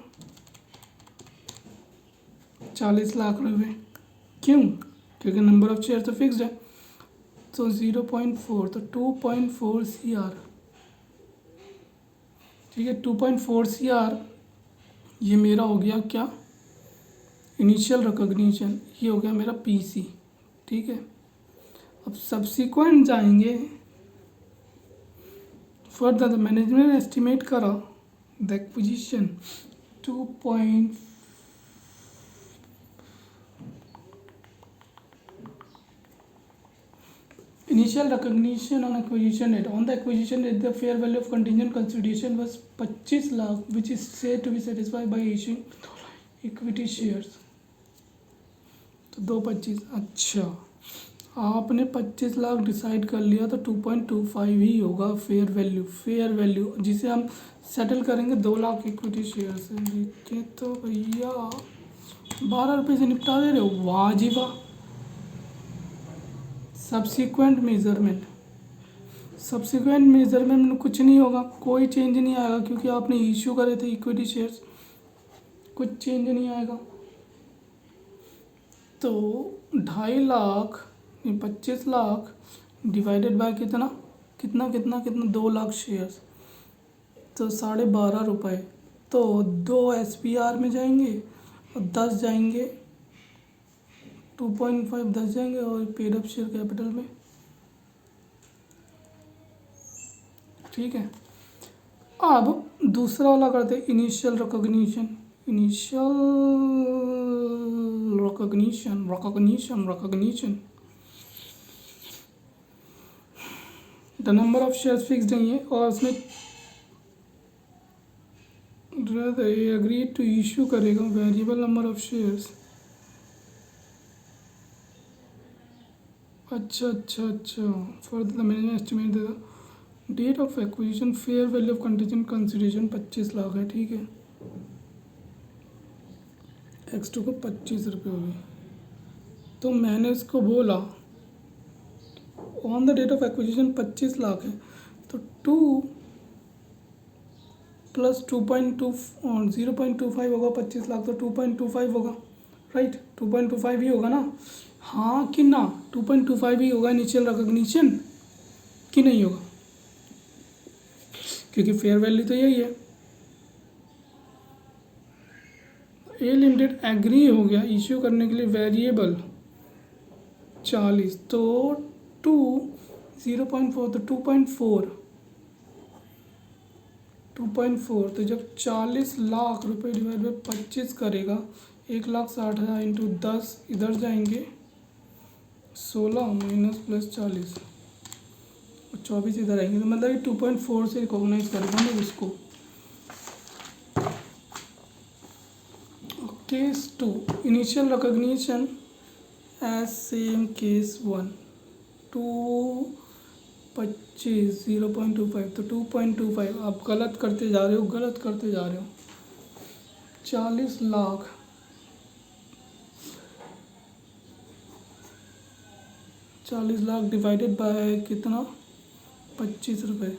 40 लाख रुपए। क्यों? क्योंकि नंबर ऑफ शेयर तो फिक्स्ड है। तो 0.4, तो 2.4 CR, ठीक है, 2.4 CR ये मेरा हो गया क्या, इनिशियल रिकॉग्निशन, ये हो गया मेरा PC, ठीक है। अब सब्सिक्वेंट जाएंगे, फर्दर द मैनेजमेंट एस्टिमेट करा the acquisition 2. Initial recognition on acquisition date. On the acquisition date, the fair value of contingent consideration was 25 lakh, which is said to be satisfied by issuing equity shares. तो 2.25, अच्छा, आपने 25 lakh decide कर लिया तो 2.25 ही होगा fair value जिसे हम settle करेंगे 2 लाख इक्विटी शेयर से। देखिए तो भैया 12 रुपये से निपटा दे रहे हो, वाह जी वाह। सब्सिक्वेंट मेजरमेंट में कुछ नहीं होगा, कोई चेंज नहीं आएगा क्योंकि आपने इश्यू करे थे इक्विटी शेयर्स, कुछ चेंज नहीं आएगा। तो 2.5 लाख 25 लाख डिवाइडेड बाय कितना 2 लाख शेयर्स, तो 12.5 रुपये। तो 2 SPR में जाएंगे और 10 जाएंगे, 2.5 10 जाएंगे और पेड अप शेयर कैपिटल में, ठीक है। अब दूसरा वाला करते हैं initial recognition. The number of shares fixed नहीं है और उसमें एग्री टू इशू करेगा वेरिएबल नंबर ऑफ शेयर्स। अच्छा, फर्दर द मैनेजमेंट एस्टिमेट देगा date of acquisition fair value of contingent consideration 25 lakh है, ठीक है। X2 को 25 रुपये हो गए, तो मैंने उसको बोला on the date of acquisition 25 lakh है, तो 2 + 2.2 0.25 होगा, 25 लाख तो 2.25 होगा, राइट 2.25 ही होगा ना, हाँ कि ना 2.25 ही होगा इनिशियल रिकॉग्निशन कि नहीं होगा, क्योंकि फेयर वैल्यू तो यही है। ए लिमिटेड एग्री हो गया इश्यू करने के लिए वेरिएबल 40, तो 0.4 तो 2.4 तो जब 40 लाख रुपए डिवाइड बाई 25 करेगा 1,60,000 इंटू 10 इधर जाएंगे 16 माइनस प्लस 40 और 24 इधर आएंगे, तो मतलब 2.4 से रिकॉग्नाइज करेगा ना उसको। Case 2 initial recognition as same case 1 2.25 0.25 तो 2.25 आप गलत करते जा रहे हो 40 लाख डिवाइडेड बाय कितना 25 रुपये।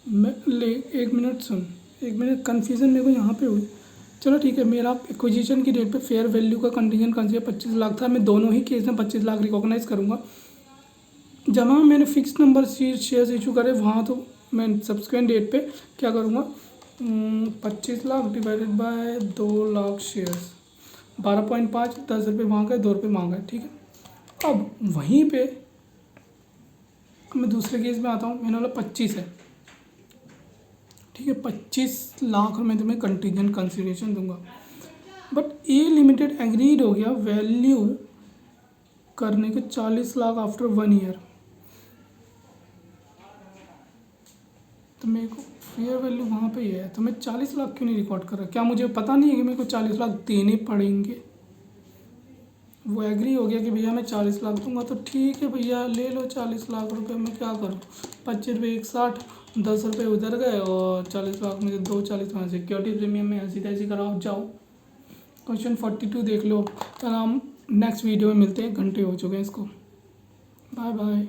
मैं ले एक मिनट कन्फ्यूज़न मेरे को यहाँ पे हुई। चलो ठीक है, मेरा एक्विजिशन की डेट पे फेयर वैल्यू का कंटीजेंट कंसीडर 25 लाख था, मैं दोनों ही केस में 25 लाख रिकॉग्नाइज करूँगा। जहाँ मैंने फिक्स नंबर शेयर्स इशू करे वहाँ तो मैं सब्सिक्वेंट डेट पे क्या करूँगा 25 lakh divided by 2 lakh shares 12.5 10 रुपये वहाँ गए 2 रुपये वहाँ गए, ठीक है। अब वहीं पे मैं दूसरे केस में आता हूँ, मैंने बोला 25 है, ठीक है 25 लाख में तुम्हें कंटीजेंट कंसिडरेशन दूंगा, बट ए लिमिटेड एग्रीड हो गया वैल्यू करने के 40 लाख आफ्टर 1 ईयर, तो मेरे को फेयर वैल्यू वहाँ पे ही है, तो मैं 40 लाख क्यों नहीं रिकॉर्ड कर रहा? क्या मुझे पता नहीं है कि मेरे को 40 लाख देने पड़ेंगे? वो एग्री हो गया कि भैया मैं 40 लाख दूंगा, तो ठीक है भैया ले लो 40 लाख रुपए, मैं क्या करूँ 25 रुपये 160 10 रुपये उधर गए और 40 लाख में से 240 वहाँ सिक्योरिटी प्रीमियम में हंसी तैसी कराओ जाओ। क्वेश्चन 42 देख लो, तो हम नेक्स्ट वीडियो में मिलते हैं, घंटे हो चुके हैं इसको। Bye bye.